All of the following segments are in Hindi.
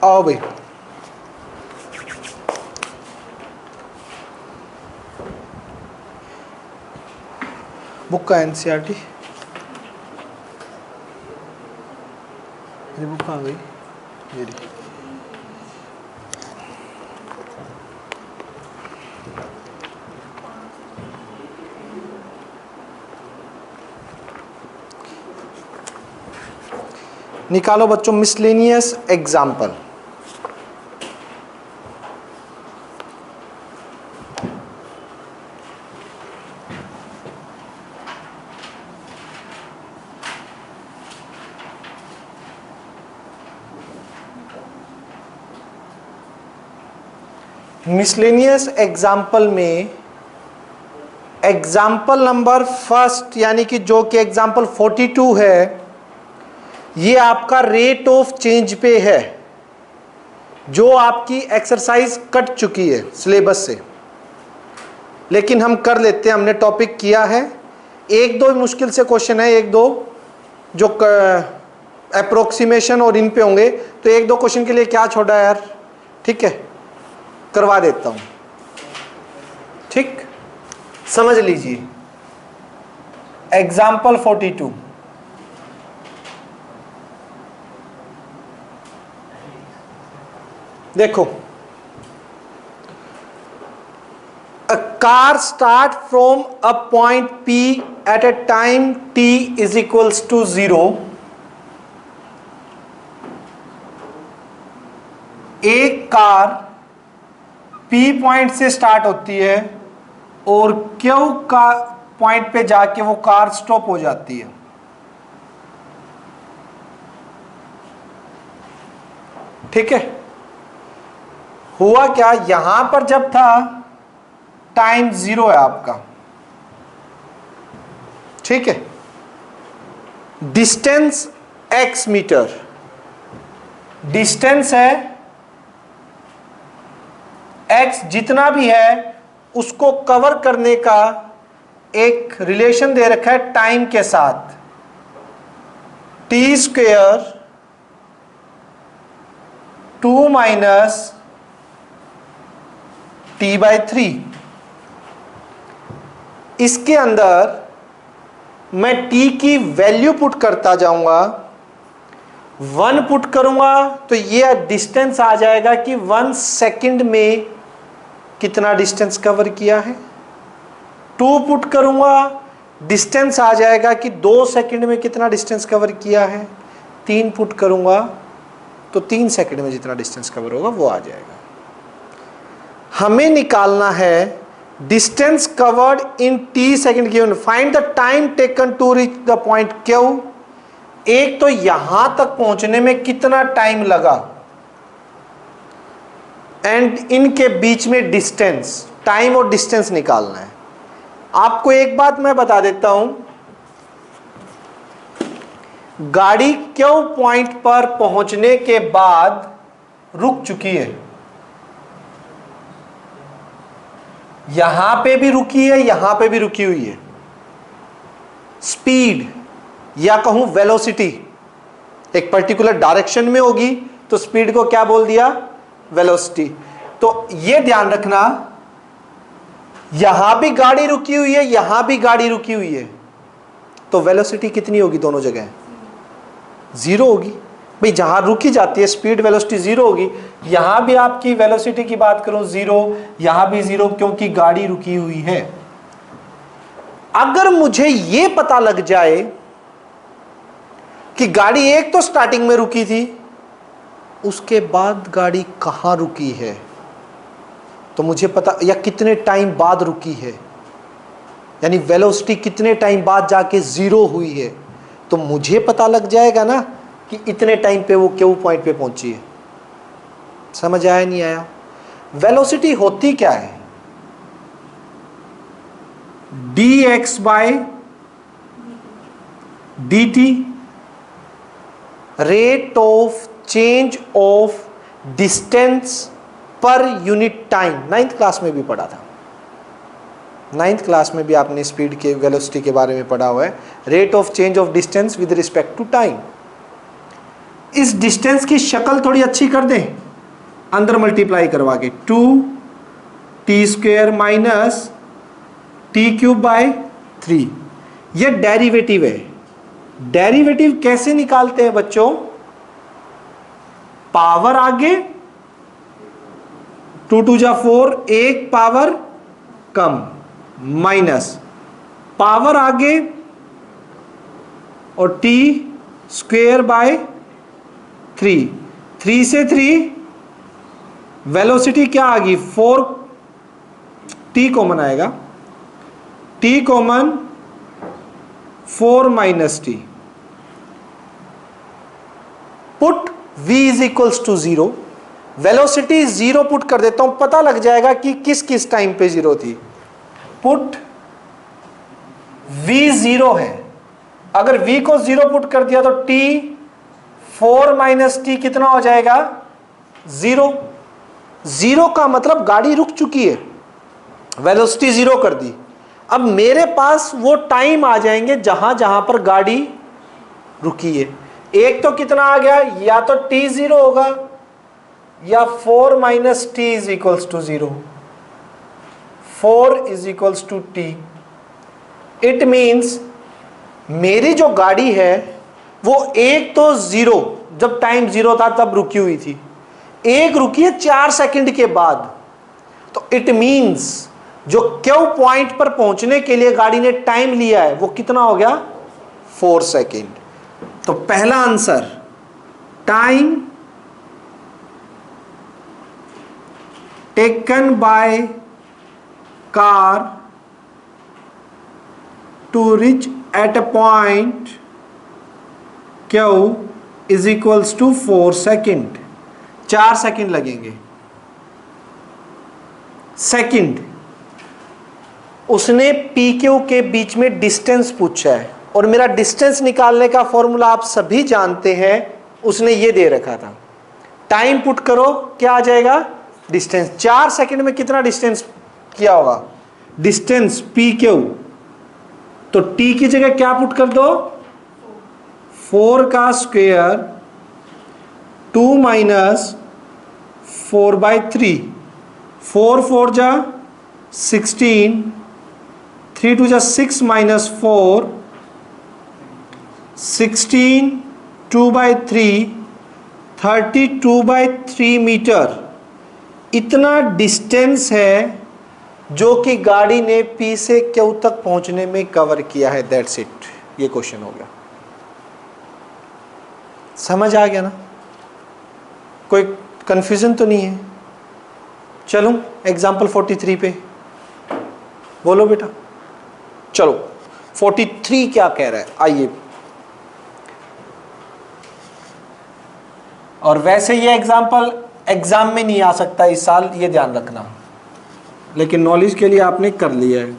आओ भाई, बुक का एनसीईआरटी, ये बुक कहाँ गई? ये रही। निकालो बच्चों मिसलेनियस एग्जाम्पल। मिसलेनियस एग्जाम्पल में एग्जाम्पल नंबर फर्स्ट यानी कि जो कि एग्जाम्पल 42 है, ये आपका रेट ऑफ चेंज पे है, जो आपकी एक्सरसाइज कट चुकी है सिलेबस से, लेकिन हम कर लेते हैं, हमने टॉपिक किया है। एक दो मुश्किल से क्वेश्चन है, एक दो जो अप्रोक्सीमेशन और इन पे होंगे, तो एक दो क्वेश्चन के लिए क्या छोड़ा यार, ठीक है करवा देता हूं, ठीक समझ लीजिए। एग्जाम्पल 42, देखो, a car start from a point P at a time t is equals to 0। एक कार P पॉइंट से स्टार्ट होती है और Q का पॉइंट पे जाके वो कार स्टॉप हो जाती है। ठीक है, हुआ क्या, यहां पर जब था टाइम 0 है आपका, ठीक है, डिस्टेंस x मीटर, डिस्टेंस है x, जितना भी है उसको कवर करने का एक रिलेशन दे रखा है टाइम के साथ, t² 2 माइनस t/3। इसके अंदर मैं t की वैल्यू पुट करता जाऊंगा, 1 पुट करूंगा तो ये डिस्टेंस आ जाएगा कि 1 सेकंड में कितना डिस्टेंस कवर किया है। 2 पुट करूंगा, डिस्टेंस आ जाएगा कि 2 सेकंड में कितना डिस्टेंस कवर किया है। 3 पुट करूंगा तो 3 सेकंड में जितना डिस्टेंस कवर होगा वो आ जाएगा। हमें निकालना है distance covered in t second given, find the time taken to reach the point Q। एक तो यहां तक पहुंचने में कितना टाइम लगा एंड इनके बीच में डिस्टेंस, टाइम और डिस्टेंस निकालना है। आपको एक बात मैं बता देता हूं, गाड़ी Q पॉइंट पर पहुंचने के बाद रुक चुकी है, यहां पे भी रुकी है, यहां पे भी रुकी हुई है। स्पीड या कहूं वेलोसिटी एक पर्टिकुलर डायरेक्शन में होगी तो स्पीड को क्या बोल दिया, वेलोसिटी। तो ये ध्यान रखना, यहां भी गाड़ी रुकी हुई है, यहां भी गाड़ी रुकी हुई है, तो वेलोसिटी कितनी होगी दोनों जगह, 0 होगी भाई। जहां रुकी जाती है स्पीड वेलोसिटी 0 होगी। यहां भी आपकी वेलोसिटी की बात करूं 0, यहां भी 0, क्योंकि गाड़ी रुकी हुई है। अगर मुझे यह पता लग जाए कि गाड़ी एक तो स्टार्टिंग में रुकी थी, उसके बाद गाड़ी कहां रुकी है, तो मुझे पता, या कितने टाइम बाद रुकी है, यानी वेलोसिटी कितने टाइम बाद जाके 0 हुई है, तो मुझे पता लग जाएगा ना कि इतने टाइम पे वो Q पॉइंट पे पहुंची है। समझ आया नहीं आया? वेलोसिटी होती क्या है, dx by dt, rate of change of distance per unit time. 9th class में भी पढ़ा था, 9th क्लास में भी आपने स्पीड के वेलोसिटी के बारे में पढ़ा हुआ है, rate of change of distance with respect to time. इस डिस्टेंस की शक्ल थोड़ी अच्छी कर दें, अंदर मल्टीप्लाई करवा के 2t² माइनस t³ बाय 3। ये डेरिवेटिव है। डेरिवेटिव कैसे निकालते हैं बच्चों? पावर आगे, 2 2 जा 4, एक पावर कम, माइनस पावर आगे और t² बाय 3। 3 से 3 वेलोसिटी क्या आ गई? 4, t कॉमन आएगा, t common 4 minus t। Put v is equals to 0, velocity 0 put कर देता हूं, पता लग जाएगा कि किस किस टाइम पे 0 थी। पुट v 0 है, अगर v को 0 पुट कर दिया तो t 4 माइनस t कितना हो जाएगा? 0। 0 का मतलब गाड़ी रुक चुकी है, वेलोसिटी 0 कर दी। अब मेरे पास वो टाइम आ जाएंगे जहां जहां पर गाड़ी रुकी है। एक तो कितना आ गया? या तो t 0 होगा या 4 minus t is equals to 0। 4 is equals to t। It means मेरी जो गाड़ी है वो एक तो 0, जब टाइम 0 था तब रुकी हुई थी, एक रुकी है 4 सेकंड के बाद। तो इट मीन्स जो Q पॉइंट पर पहुंचने के लिए गाड़ी ने टाइम लिया है वो कितना हो गया? 4 सेकंड। तो पहला answer, time taken by car to reach at a point Q is equals to 4 second. 4 second लगेंगे। सेकंड, उसने PQ के बीच में डिस्टेंस पूछा है और मेरा डिस्टेंस निकालने का फॉर्मूला आप सभी जानते हैं, उसने ये दे रखा था। टाइम पुट करो, क्या आ जाएगा? डिस्टेंस। 4 सेकंड में कितना डिस्टेंस किया होगा? Distance PQ। तो t की जगह क्या पुट कर दो? 4 का स्क्वायर 2 माइनस 4 बाय 3। 4 4 जा 16, 3 2 जा 6 माइनस 4, 16, 2 बाय 3, 32 बाय 3 मीटर। इतना डिस्टेंस है जो कि गाड़ी ने P से Q तक पहुंचने में कवर किया है। That's it. ये क्वेश्चन हो गया। समझ आ गया ना? कोई कंफ्यूजन तो नहीं है? चलो एग्जाम्पल 43 पे बोलो बेटा। चलो 43 क्या कह रहा है, आइए। और वैसे ये एग्जाम्पल एग्जाम में नहीं आ सकता इस साल, ये ध्यान रखना, लेकिन नॉलेज के लिए आपने कर लिया है।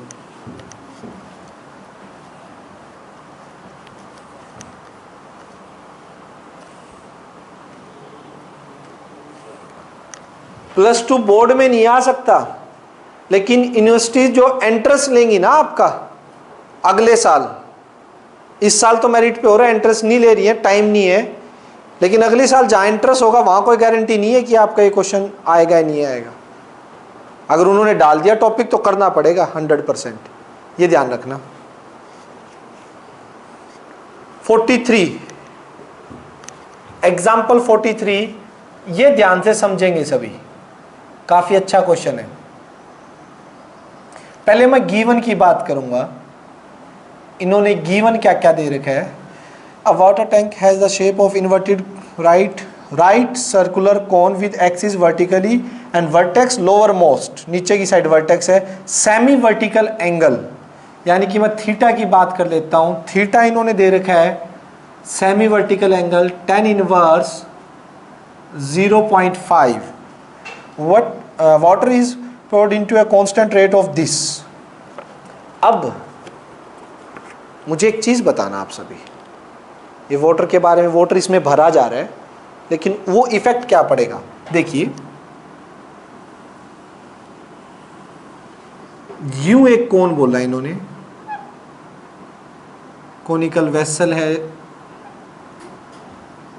+2 बोर्ड में नहीं आ सकता, लेकिन यूनिवर्सिटी जो एंट्रेंस लेंगी ना आपका अगले साल, इस साल तो मेरिट पे हो रहा है, एंट्रेंस नहीं ले रही है, टाइम नहीं है, लेकिन अगले साल जहाँ एंट्रेंस होगा वहाँ कोई गारंटी नहीं है कि आपका ये क्वेश्चन आएगा या नहीं आएगा। अगर उन्होंने डाल दिया टॉपिक तो करना पड़ेगा 100%, ये ध्यान रखना। 43 एग्जाम्पल 43, ये ध्यान से समझेंगे सभी, काफी अच्छा क्वेश्चन है। पहले मैं गिवन की बात करूंगा। इन्होंने गिवन क्या क्या दे रखा है। अ water tank has the shape of inverted right circular cone with axis vertically and vertex lower most, नीचे की साइड वर्टेक्स है, सेमी वर्टिकल एंगल, यानी कि मैं थीटा की बात कर लेता हूं। थीटा इन्होंने दे रखा है, semi vertical angle tan inverse 0.5। Water is poured into a constant rate of this। अब मुझे एक चीज बताना आप सभी, ये वाटर के बारे में, वाटर इसमें भरा जा रहा है, लेकिन वो इफेक्ट क्या पड़ेगा। देखिए यूं एक कोन बोला इन्होंने, कोनिकल वेसल है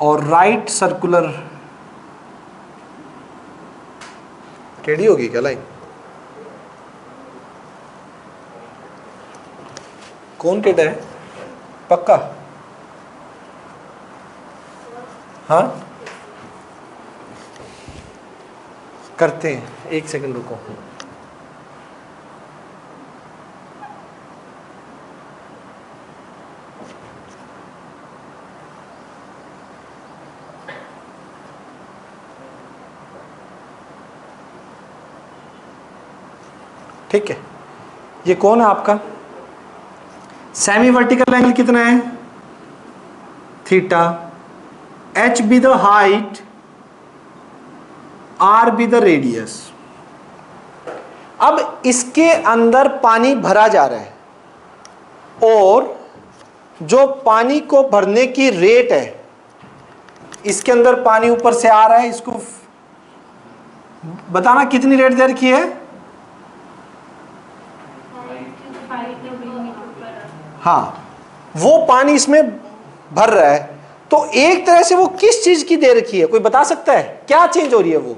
और राइट सर्कुलर टेढ़ी होगी क्या लाइन? कौन टेढ़ा है पक्का? हाँ करते हैं, एक सेकंड रुको। ठीक है, ये कौन है आपका? सेमी वर्टिकल एंगल कितना है? Theta. h be the height, r be the radius. अब इसके अंदर पानी भरा जा रहा है और जो पानी को भरने की रेट है, इसके अंदर पानी ऊपर से आ रहा है, इसको बताना कितनी रेट दे रखी है? हाँ, वो पानी इसमें भर रहा है, तो एक तरह से वो किस चीज की दे रखी है, कोई बता सकता है? क्या चेंज हो रही है? वो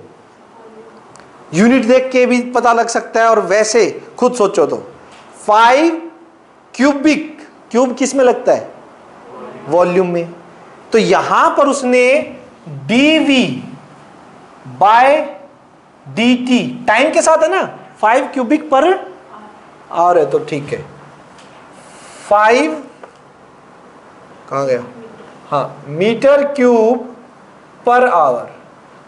यूनिट देख के भी पता लग सकता है और वैसे खुद सोचो तो 5 क्यूबिक, क्यूब किस में लगता है? वॉल्यूम में। तो यहां पर उसने dv बाय dt टाइम के साथ है ना, 5 क्यूबिक पर आवर है, तो ठीक है 5 कहां गया? हाँ, मीटर क्यूब पर आवर।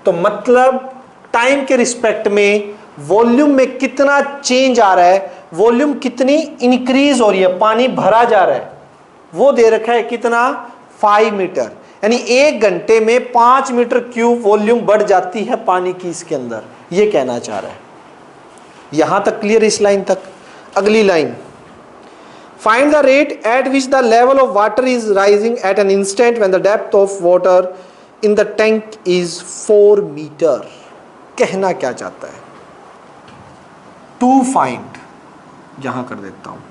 तो मतलब टाइम के रिस्पेक्ट में वॉल्यूम में कितना चेंज आ रहा है, वॉल्यूम कितनी इंक्रीज हो रही है, पानी भरा जा रहा है, वो दे रखा है कितना? 5 मीटर। यानी 1 घंटे में 5 मीटर क्यूब वॉल्यूम बढ़ जाती है पानी की इसके अंदर, ये कहना चाह रहा है। यहां तक क्लियर? इस लाइन तक। अगली line, find the rate at which the level of water is rising at an instant when the depth of water in the tank is 4 meter। कहना क्या चाहता है? to find, यहां कर देता हूं,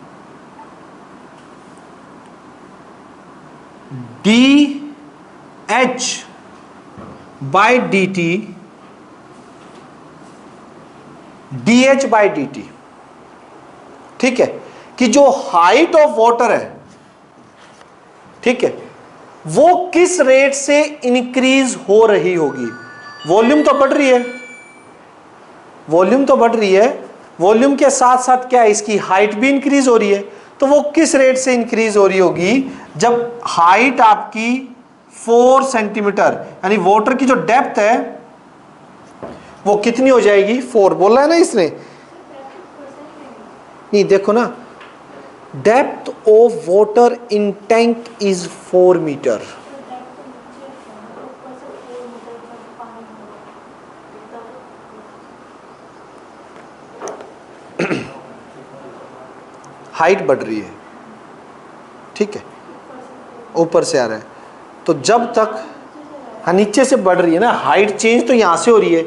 dh by dt, dh by dt, ठीक है, कि जो हाइट ऑफ वाटर है, ठीक है, वो किस रेट से इंक्रीज हो रही होगी? वॉल्यूम तो बढ़ रही है, वॉल्यूम तो बढ़ रही है, वॉल्यूम के साथ साथ क्या है, इसकी हाइट भी इंक्रीज हो रही है। तो वो किस रेट से इंक्रीज हो रही होगी? जब हाइट आपकी 4 सेंटीमीटर, यानी वाटर की जो डेप्थ है वो कितनी हो जाएगी? 4 बोला है ना इसने? नहीं, देखो ना, depth of water in tank is 4 metre. Height बढ़ रही है, ठीक है, ऊपर से आ रहा है, तो जब तक, हाँ नीचे से बढ़ रही है ना, हाइट चेंज तो यहां से हो रही है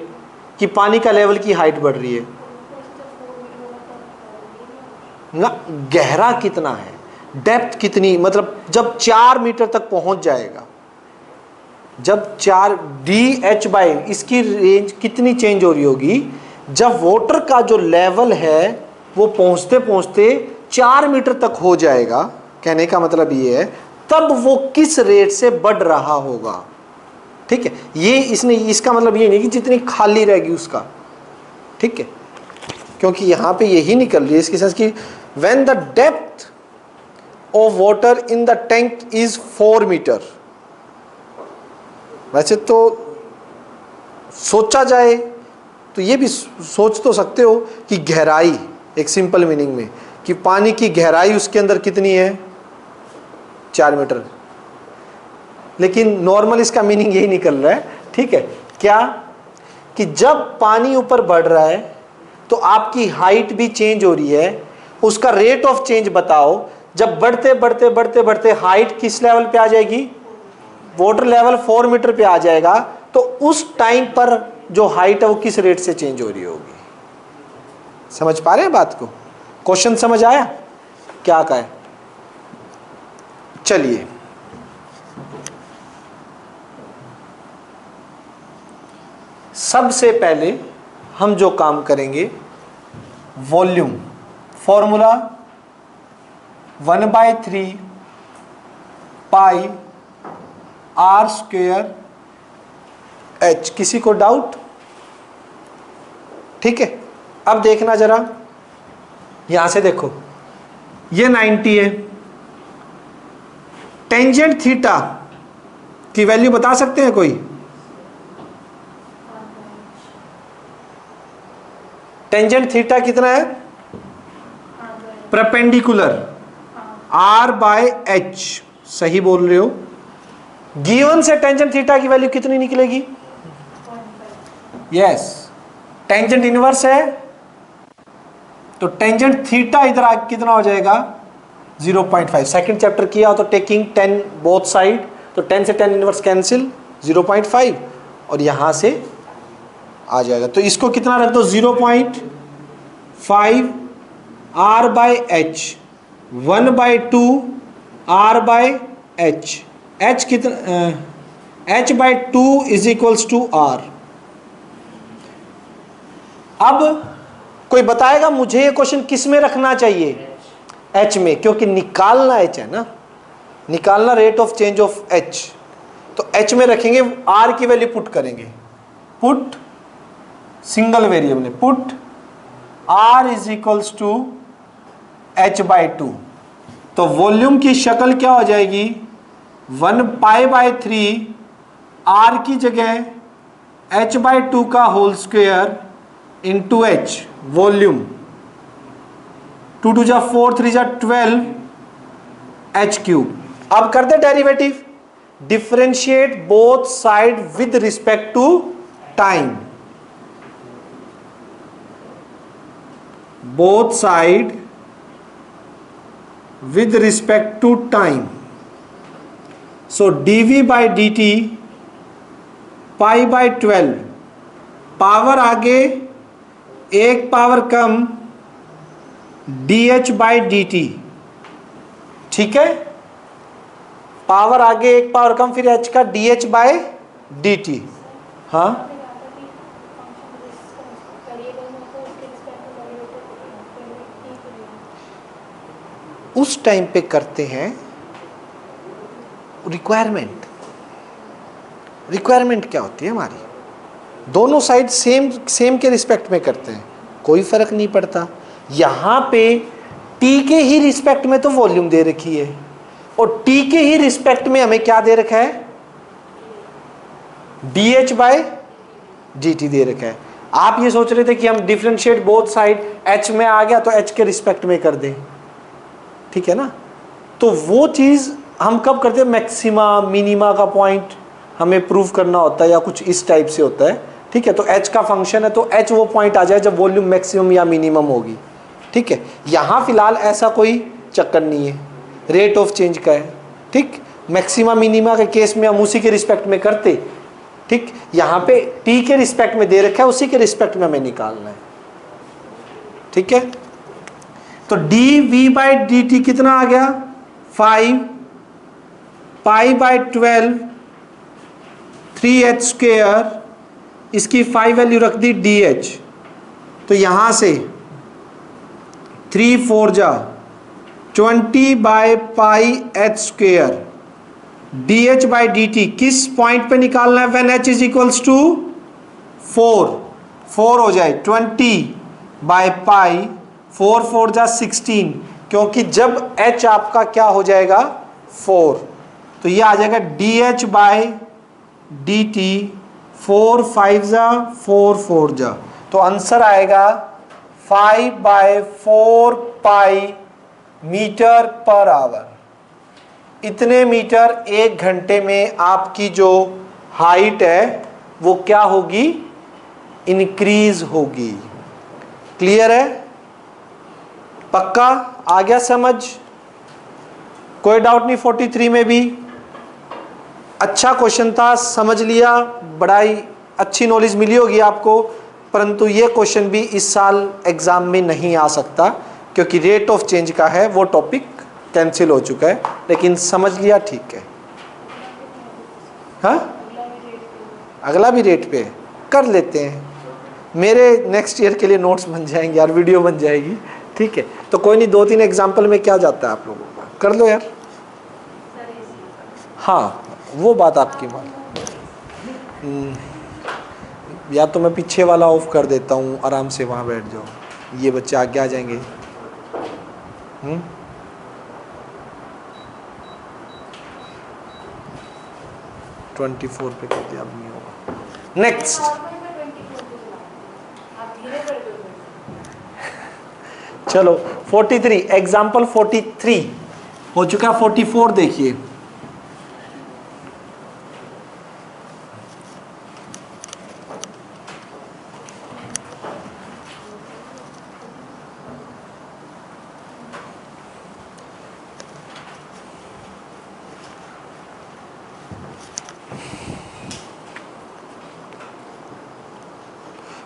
कि पानी का लेवल की हाइट बढ़ रही है ना। गहरा कितना है, डेप्थ कितनी, मतलब जब 4 मीटर तक पहुंच जाएगा, जब 4 DH बाई, इसकी रेंज कितनी चेंज हो रही होगी? जब वाटर का जो लेवल है वो पहुंचते पहुंचते 4 मीटर तक हो जाएगा, कहने का मतलब ये है, तब वो किस रेट से बढ़ रहा होगा, ठीक है। ये इसने, इसका मतलब ये नहीं कि जितनी खाली रहेगी उसका, ठीक है, क्योंकि यहां पे यही निकल रही है इसकी सेंस कि when the depth of water in the tank is 4 metre. वैसे तो सोचा जाए तो ये भी सोच तो सकते हो कि गहराई, एक सिंपल मीनिंग में, कि पानी की गहराई उसके अंदर कितनी है? 4 मीटर। लेकिन नॉर्मल इसका मीनिंग यही निकल रहा है, ठीक है, क्या कि जब पानी ऊपर बढ़ रहा है तो आपकी हाइट भी चेंज हो रही है, उसका रेट ऑफ चेंज बताओ। जब बढ़ते बढ़ते बढ़ते बढ़ते हाइट किस लेवल पे आ जाएगी? वाटर लेवल 4 मीटर पे आ जाएगा, तो उस टाइम पर जो हाइट है वो किस रेट से चेंज हो रही होगी? समझ पा रहे हैं बात को? क्वेश्चन समझ आया क्या का है? चलिए सबसे पहले हम जो काम करेंगे, volume formula 1/3 pi r square h. किसी को डाउट? ठीक है, अब देखना जरा, यहां से देखो, ये 90 है। टेंजेंट थीटा की वैल्यू बता सकते हैं कोई? टेंजेंट थीटा कितना है? Perpendicular r by h. सही बोल रहे हो। गिवन से टेंजेंट थीटा की वैल्यू कितनी निकलेगी? यस, टेंजेंट इनवर्स है तो टेंजेंट थीटा इधर आके कितना हो जाएगा? 0.5। सेकंड चैप्टर किया तो टेकिंग 10 बोथ साइड, तो 10 से 10 इनवर्स कैंसिल, 0.5 और यहां से आ जाएगा। तो इसको कितना रख दो? 0.5 r by h, 1/2 r by h. H कितना? h/2 is equals to are. अब कोई बताएगा मुझे ये क्वेश्चन किस में रखना चाहिए? h में, क्योंकि निकालना h है ना, निकालना rate of change of h। तो h में रखेंगे, r की वैल्यू पुट करेंगे। पुट सिंगल वेरिएबल है, put r is equals to h/2। तो वॉल्यूम की शक्ल क्या हो जाएगी? 1π/3 r की जगह h/2 का whole square into h volume. 2 2 जा 4 3 जा 12 h³। अब कर दे derivative, differentiate both side with respect to time. Both side with respect to time. So dv/dt π/12, power आगे एक पावर कम dh/dt। ठीक है, पावर आगे एक पावर कम, फिर h का dh/dt। हाँ, उस टाइम पे करते हैं रिक्वायरमेंट। रिक्वायरमेंट क्या होती है हमारी? दोनों साइड सेम के रिस्पेक्ट में करते हैं, कोई फर्क नहीं पड़ता। यहां पे t के ही रिस्पेक्ट में तो वॉल्यूम दे रखी है और t के ही रिस्पेक्ट में हमें क्या दे रखा है? dh/dt दे रखा है। आप ये सोच रहे थे कि हम डिफरेंशिएट बोथ साइड, h में आ गया तो h के रिस्पेक्ट में कर दें, ठीक है ना। तो वो चीज़ हम कब करते हैं? मैक्सिमा मिनिमा का पॉइंट हमें प्रूव करना होता है या कुछ इस टाइप से होता है, ठीक है। तो h का फंक्शन है तो h वो पॉइंट आ जाए जब वॉल्यूम मैक्सिमम या मिनिमम होगी, ठीक है। यहाँ फिलहाल ऐसा कोई चक्कर नहीं है, रेट ऑफ चेंज का है, ठीक। मैक्सिमा मिनिमा के केस में हम उसी के रिस्पेक्ट में करते, ठीक। यहाँ पे t के रिस्पेक्ट में दे रखा है, उसी के रिस्पेक्ट में हमें निकालना है, ठीक है। तो dv/dt कितना आ गया? 5 π/12 3h स्क्वेयर, इसकी 5 वैल्यू रख दी dh। तो यहां से 3 4 जा 20/πh स्क्वेयर dh/dt किस पॉइंट पे निकालना है? When h is equals to 4 हो जाए 20/π, 4 4 जा 16, क्योंकि जब h आपका क्या हो जाएगा? 4, तो ये आ जाएगा dh/dt 4 5 जा 4 4 जा, तो आंसर आएगा 5/4 पाई मीटर पर आवर। इतने मीटर एक घंटे में आपकी जो हाइट है वो क्या होगी? इंक्रीज होगी। क्लियर है? पक्का आ गया समझ? कोई डाउट नहीं? 43 में भी अच्छा क्वेश्चन था, समझ लिया, बड़ा ही अच्छी नॉलेज मिली होगी आपको। परंतु ये क्वेश्चन भी इस साल एग्जाम में नहीं आ सकता क्योंकि रेट ऑफ चेंज का है, वो टॉपिक कैंसिल हो चुका है। लेकिन समझ लिया, ठीक है। हाँ, अगला भी रेट पे है। कर लेते हैं, मेरे नेक्स्ट ईयर के लिए नोट्स बन जाएंगे यार, वीडियो बन जाएगी, ठीक है। तो कोई नहीं, 2-3 एग्जाम्पल में क्या जाता है आप लोगों का, कर लो यार। हाँ वो बात आपकी मान, या तो मैं पीछे वाला ऑफ कर देता हूँ, आराम से वहाँ बैठ जाओ, ये बच्चे आगे आ जाएंगे। 24 पे कर दिया, अब नहीं होगा। नेक्स्ट चलो 43, एग्जाम्पल 43 हो चुका, 44 देखिए।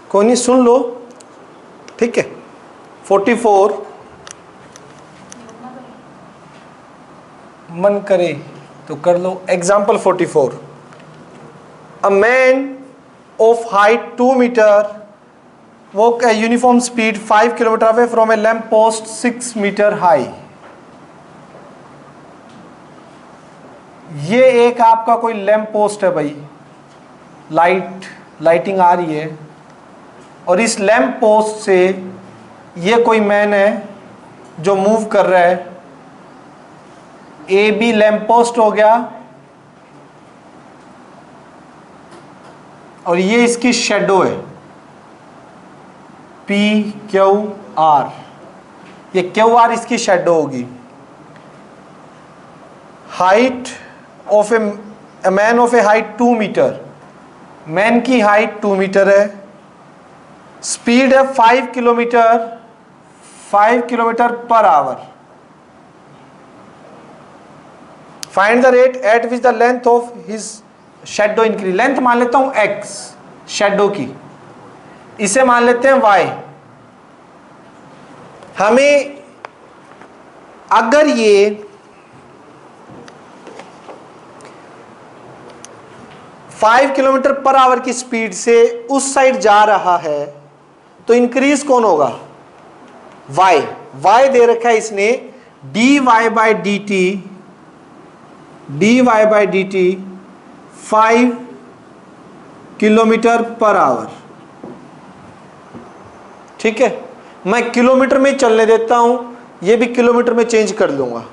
कोई नहीं, सुन लो, ठीक है। 44, मन करे तो कर लो। Example 44, a man of height 2 metre walk a uniform speed 5 kilometre away from a lamp post 6 metre high. ये एक आपका कोई लैम्प पोस्ट है भाई, लाइटिंग आ रही है, और इस लैम्प पोस्ट से ये कोई मैन है जो मूव कर रहा है। ए बी लैम्प पोस्ट हो गया, और ये इसकी शेडो है पी क्यू आर, ये क्यू आर इसकी शेडो होगी। Height of a man of a height 2 metre, man की हाइट 2 मीटर है, स्पीड है 5 kilometre per hour. Find the rate at which the length of his shadow increase. Length मान लेता हूं x शेडो की, इसे मान लेते हैं y। हमें अगर ये 5 किलोमीटर पर आवर की स्पीड से उस साइड जा रहा है तो इंक्रीज कौन होगा, y दे रखा है इसने, dy by D T 5 kilometre per our, ठीक है। मैं किलोमीटर में चलने देता हूं, ये भी किलोमीटर में चेंज कर लूंगा,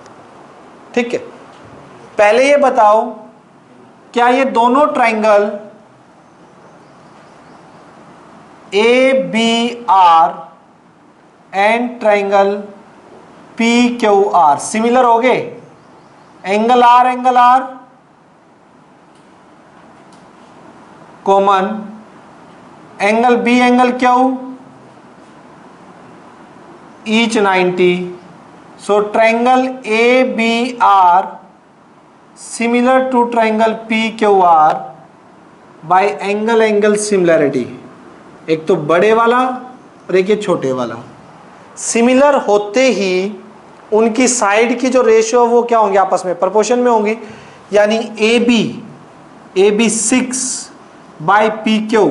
ठीक है। पहले ये बताओ, क्या ये दोनों triangle A B R and triangle P Q R similar हो गए? Angle R common, angle B angle Q each 90। So triangle A B R similar to triangle P Q R by angle similarity. एक तो बड़े वाला और एक ये छोटे वाला। सिमिलर होते ही उनकी साइड की जो रेशियो वो क्या होंगे, आपस में प्रोपोर्शन में होंगी। यानी A B 6 by P Q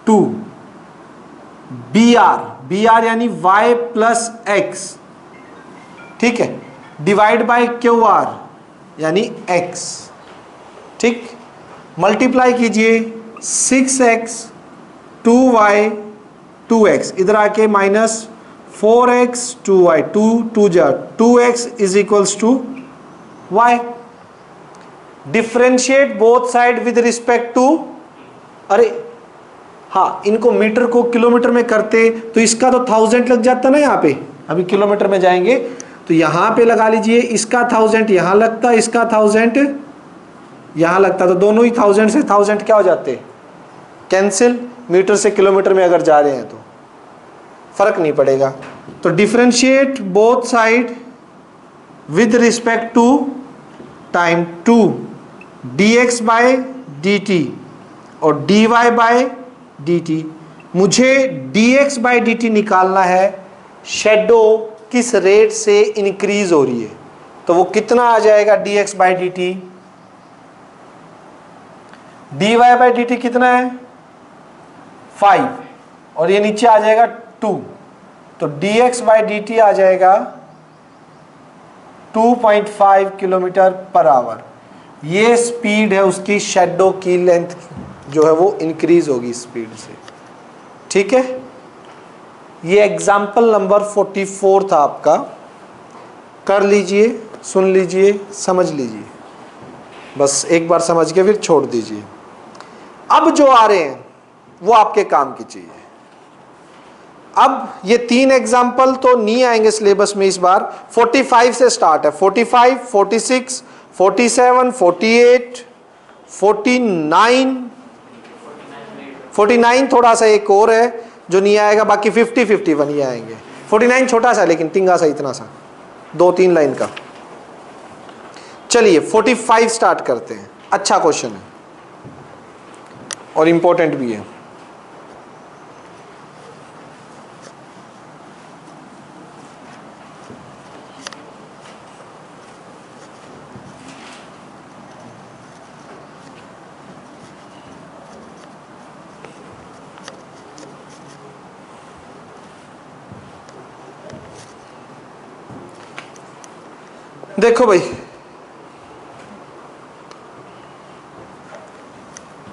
2, B R यानी y प्लस एक्स, ठीक है, डिवाइड बाय क्यू आर यानी x, ठीक। मल्टीप्लाई कीजिए 6x 2y 2x, इधर आके माइनस 4x 2y 2 जा 2x is equals to y। Differentiate both side with respect to, अरे हाँ, इनको मीटर को किलोमीटर में करते तो इसका तो 1000 लग जाता ना, यहाँ पे अभी किलोमीटर में जाएंगे तो यहाँ पे लगा लीजिए, इसका 1000 यहाँ लगता, इसका 1000 यहाँ लगता, तो दोनों ही 1000 से 1000 क्या हो जाते, कैंसिल। मीटर से किलोमीटर में अगर जा रहे हैं तो फर्क नहीं पड़ेगा। तो differentiate both side with respect to time 2 dx by dt और dy बाय dt। मुझे dx बाय dt निकालना है, शेडो किस रेट से इंक्रीज हो रही है, तो वो कितना आ जाएगा dx by dt। dy by dt कितना है, 5 और ये नीचे आ जाएगा 2, तो dx बाई dt आ जाएगा 2.5 किलोमीटर पर आवर। ये स्पीड है उसकी, शैडो की लेंथ जो है वो इंक्रीज होगी स्पीड से। ठीक है, ये एग्जाम्पल नंबर 44 था आपका। कर लीजिए, सुन लीजिए, समझ लीजिए, बस एक बार समझ के फिर छोड़ दीजिए। अब जो आ रहे हैं वो आपके काम की चाहिए। अब ये 3 एग्जाम्पल तो नहीं आएंगे सिलेबस में इस बार। 45 से स्टार्ट है, 45, 46, 47, 48, 49, 49 थोड़ा सा एक और है जो नहीं आएगा, बाकी 50, 51 ही आएंगे। 49 छोटा सा लेकिन टिंगा सा, इतना सा 2-3 लाइन का। चलिए 45 स्टार्ट करते हैं। अच्छा क्वेश्चन है और इंपॉर्टेंट भी है। देखो भाई,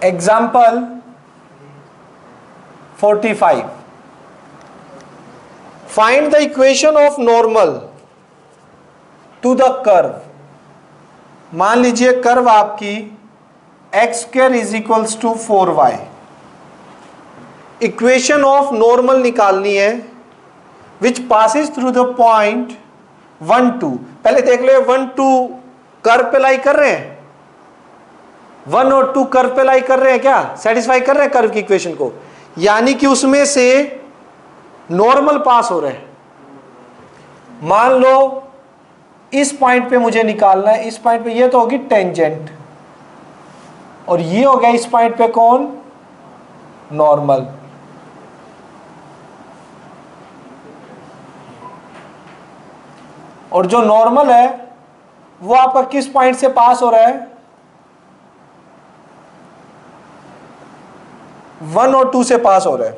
example 45, find the equation of normal to the curve. मान लीजिए कर्व आपकी x² is equals to 4y। Equation of normal निकालनी है which passes through the point 1, 2। पहले देख लो 1, 2 कर्व पे लाई कर रहे हैं, 1 और 2 कर्व पे लाई कर रहे हैं क्या, सेटिस्फाई कर रहे हैं कर्व की इक्वेशन को, यानी कि उसमें से नॉर्मल पास हो रहे हैं। मान लो इस पॉइंट पे मुझे निकालना है, इस पॉइंट पे ये तो होगी टेंजेंट और ये हो गया इस पॉइंट पे कौन, नॉर्मल। और जो नॉर्मल है वो आपका किस पॉइंट से पास हो रहा है, 1 और 2 से पास हो रहा है।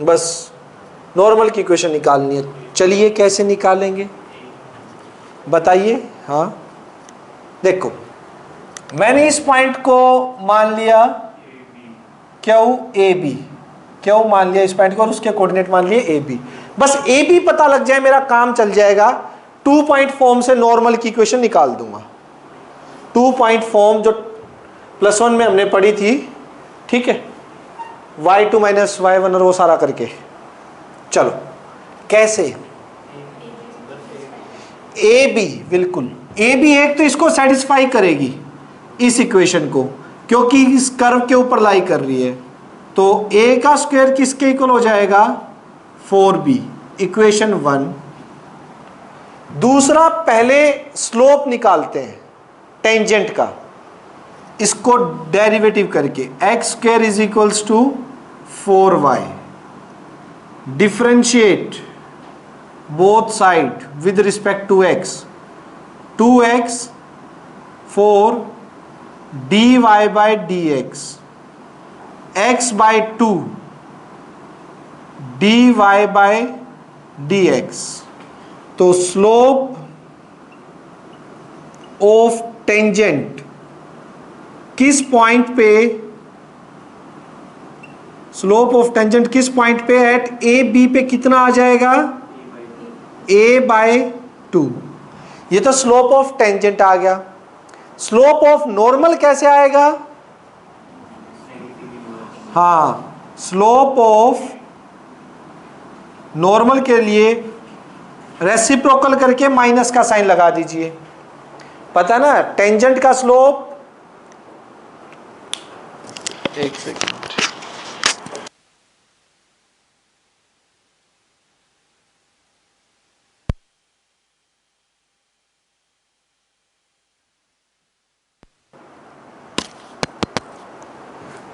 बस नॉर्मल की इक्वेशन निकालनी है। चलिए कैसे निकालेंगे बताइए। हाँ देखो, मैंने इस पॉइंट को मान लिया QAB, क्यों मान लिया इस पॉइंट को और उसके कोऑर्डिनेट मान लिए AB। बस AB पता लग जाए मेरा काम चल जाएगा। 2 पॉइंट फॉर्म से नॉर्मल की इक्वेशन निकाल दूंगा। 2 पॉइंट फॉर्म जो +1 में हमने पढ़ी थी, ठीक है, y2 - y1 और वो सारा करके। चलो कैसे, AB, बिल्कुल AB एक तो इसको सेटिस्फाई करेगी इस इक्वेशन को, क्योंकि इस कर्व के ऊपर लाई कर रही है, तो A का स्क्वायर किसके इक्वल हो जाएगा, 4B, इक्वेशन 1। दूसरा, पहले स्लोप निकालते हैं टेंजेंट का, इसको डेरिवेटिव करके x² is equals to 4y, differentiate both side with respect to x, 2x 4 dy by dx, x by 2 dy by dx। तो स्लोप ऑफ टेंजेंट किस पॉइंट पे, स्लोप ऑफ टेंजेंट किस पॉइंट पे, एट ए बी पे कितना आ जाएगा, a/2। ये तो स्लोप ऑफ टेंजेंट आ गया। स्लोप ऑफ नॉर्मल कैसे आएगा, हाँ, स्लोप ऑफ नॉर्मल के लिए रेसिप्रोकल करके माइनस का साइन लगा दीजिए। पता ना टेंजेंट का स्लोप, एक सेकेंड,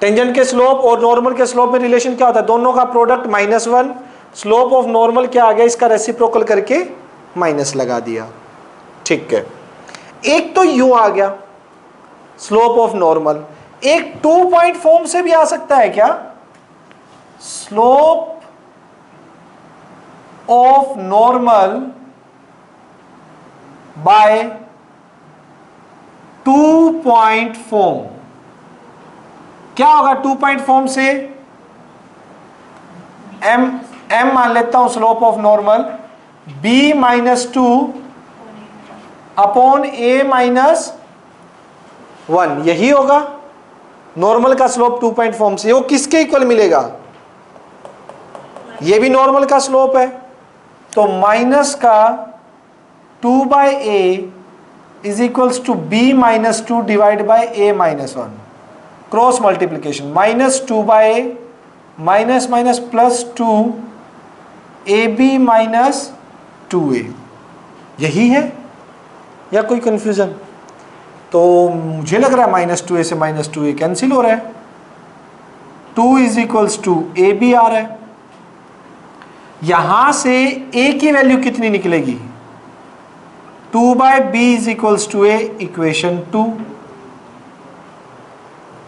टेंजेंट के स्लोप और नॉर्मल के स्लोप में रिलेशन क्या होता है, दोनों का प्रोडक्ट -1। स्लोप ऑफ नॉर्मल क्या आ गया, इसका रेसिप्रोकल करके माइनस लगा दिया। ठीक है, एक तो यू आ गया स्लोप ऑफ नॉर्मल, एक 2 पॉइंट फॉर्म से भी आ सकता है क्या, slope of normal by 2 point form. क्या होगा 2 पॉइंट फॉर्म से? एम मान लेता हूं slope of normal, b minus 2 upon a minus 1, यही होगा नॉर्मल का स्लोप 2 पॉइंट फॉर्म से। वो किसके इक्वल मिलेगा? ये भी नॉर्मल का स्लोप है, तो माइनस का 2 by A is equals to B minus 2 divide by A minus 1, cross multiplication, minus 2 by A minus minus plus 2 A B minus 2a, यही है या कोई कंफ्यूजन? तो मुझे लग रहा है माइनस 2a से माइनस 2a कैंसिल हो रहा है, 2 is equals to A B आ रहा है। यहां से a की वैल्यू कितनी निकलेगी? 2 by B is equals to A, equation 2।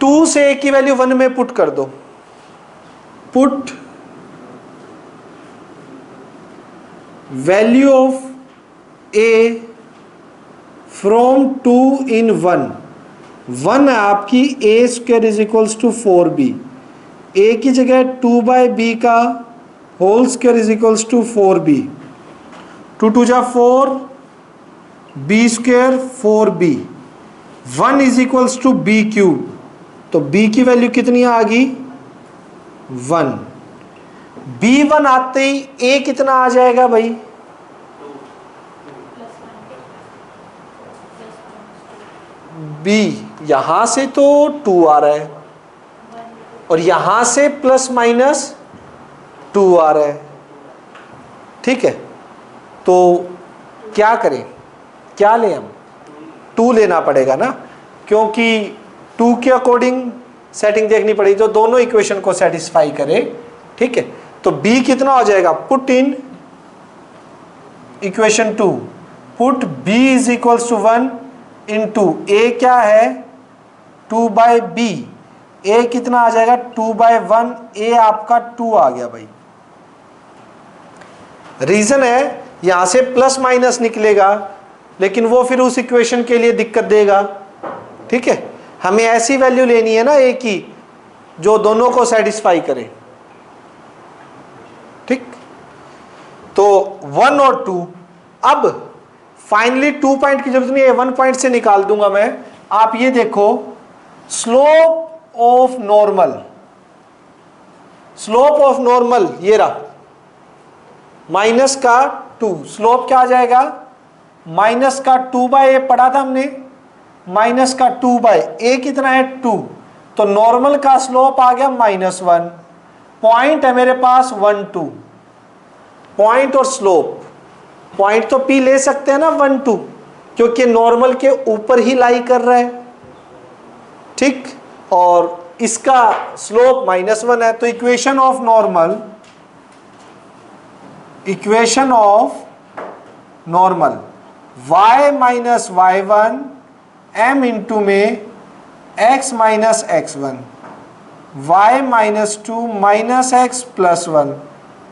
2 से a की वैल्यू 1 में पुट कर दो, put value of a from 2 in 1 है आपकी, a square is equals to 4b, a की जगह 2 बाई बी का whole square is equals to 4b, 2 2 जा 4, b square 4b, 1 is equals to b cube, तो b की वैल्यू कितनी आ गई? 1। b1 आते ही a कितना आ जाएगा भाई? b यहां से तो 2 आ रहा है और यहां से प्लस माइनस 2 आ रहा है, ठीक है। तो क्या करें, क्या लें हम? 2 लेना पड़ेगा ना, क्योंकि 2 के अकॉर्डिंग सेटिंग देखनी पड़ेगी जो दोनों इक्वेशन को सेटिस्फाई करे, ठीक है। तो b कितना हो जाएगा? Put in equation 2, put b is equals to 1 into a क्या है? 2 बाई बी, a कितना आ जाएगा? 2 बाई 1, a आपका 2 आ गया भाई। रीजन है यहां से प्लस माइनस निकलेगा, लेकिन वो फिर उस इक्वेशन के लिए दिक्कत देगा, ठीक है। हमें ऐसी वैल्यू लेनी है ना a की जो दोनों को सेटिस्फाई करे, ठीक। तो 1 और 2, अब फाइनली 2 पॉइंट की जरूरत नहीं है, 1 पॉइंट से निकाल दूंगा मैं। आप ये देखो, slope of normal, slope of normal ये रहा, माइनस का 2, स्लोप क्या आ जाएगा? माइनस का 2 बाई ए पढ़ा था हमने, माइनस का 2 बाई ए कितना है? 2, तो नॉर्मल का स्लोप आ गया -1। पॉइंट है मेरे पास 1 2, पॉइंट और स्लोप, पॉइंट तो P ले सकते हैं ना 1 2, क्योंकि नॉर्मल के ऊपर ही लाई कर रहा है, ठीक। और इसका स्लोप -1 है, तो equation of normal, equation of normal y minus y1 m into में x minus x1, y minus 2 minus x plus 1,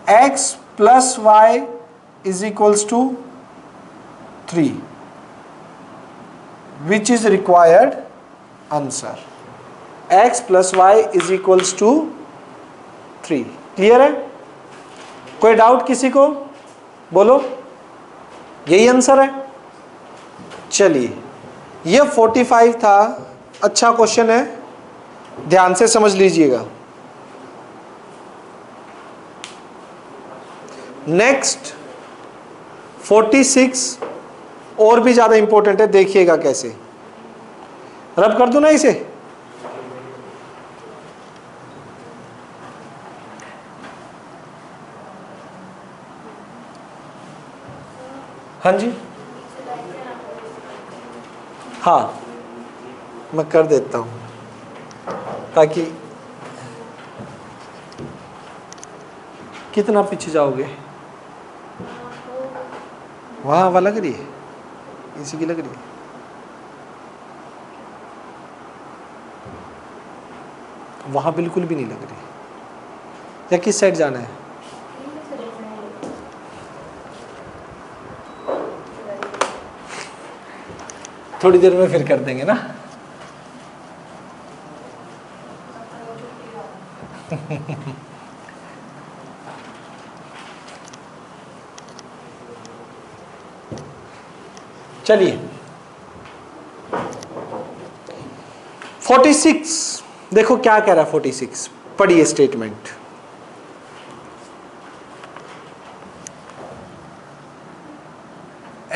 x plus y is equals to 3, which is required answer. x plus y is equals to 3। Clear है? कोई डाउट किसी को? बोलो, यही आंसर है। चलिए, ये 45 था, अच्छा क्वेश्चन है, ध्यान से समझ लीजिएगा। नेक्स्ट 46 और भी ज्यादा इंपॉर्टेंट है, देखिएगा कैसे। रब कर दो ना इसे, हाँ जी, हाँ मैं कर देता हूं, ताकि कितना पीछे जाओगे? वहाँ हवा लग रही है, इसी की लग रही है। वहाँ बिल्कुल भी नहीं लग रही, या किस साइड जाना है? थोड़ी देर में फिर कर देंगे ना। चलिए 46 देखो क्या कह रहा है 46, पढ़िए statement.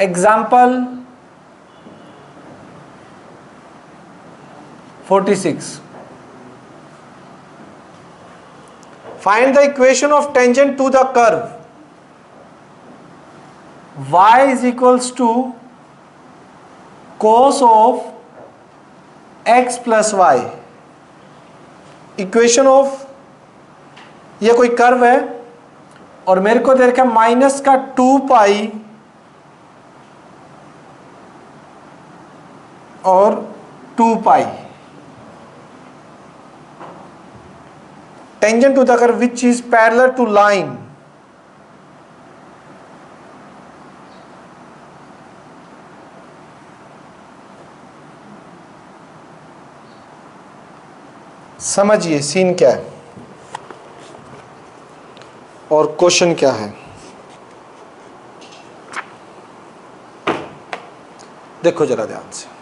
Example 46, find the equation of tangent to the curve y is equals to cos of x plus y। Equation of, ये कोई कर्व है और मेरे को दे रखा है माइनस का 2 पाई और 2 pi, tangent to the curve which is parallel to line. समझिए सीन क्या है और क्वेश्चन क्या है। देखो जरा ध्यान से,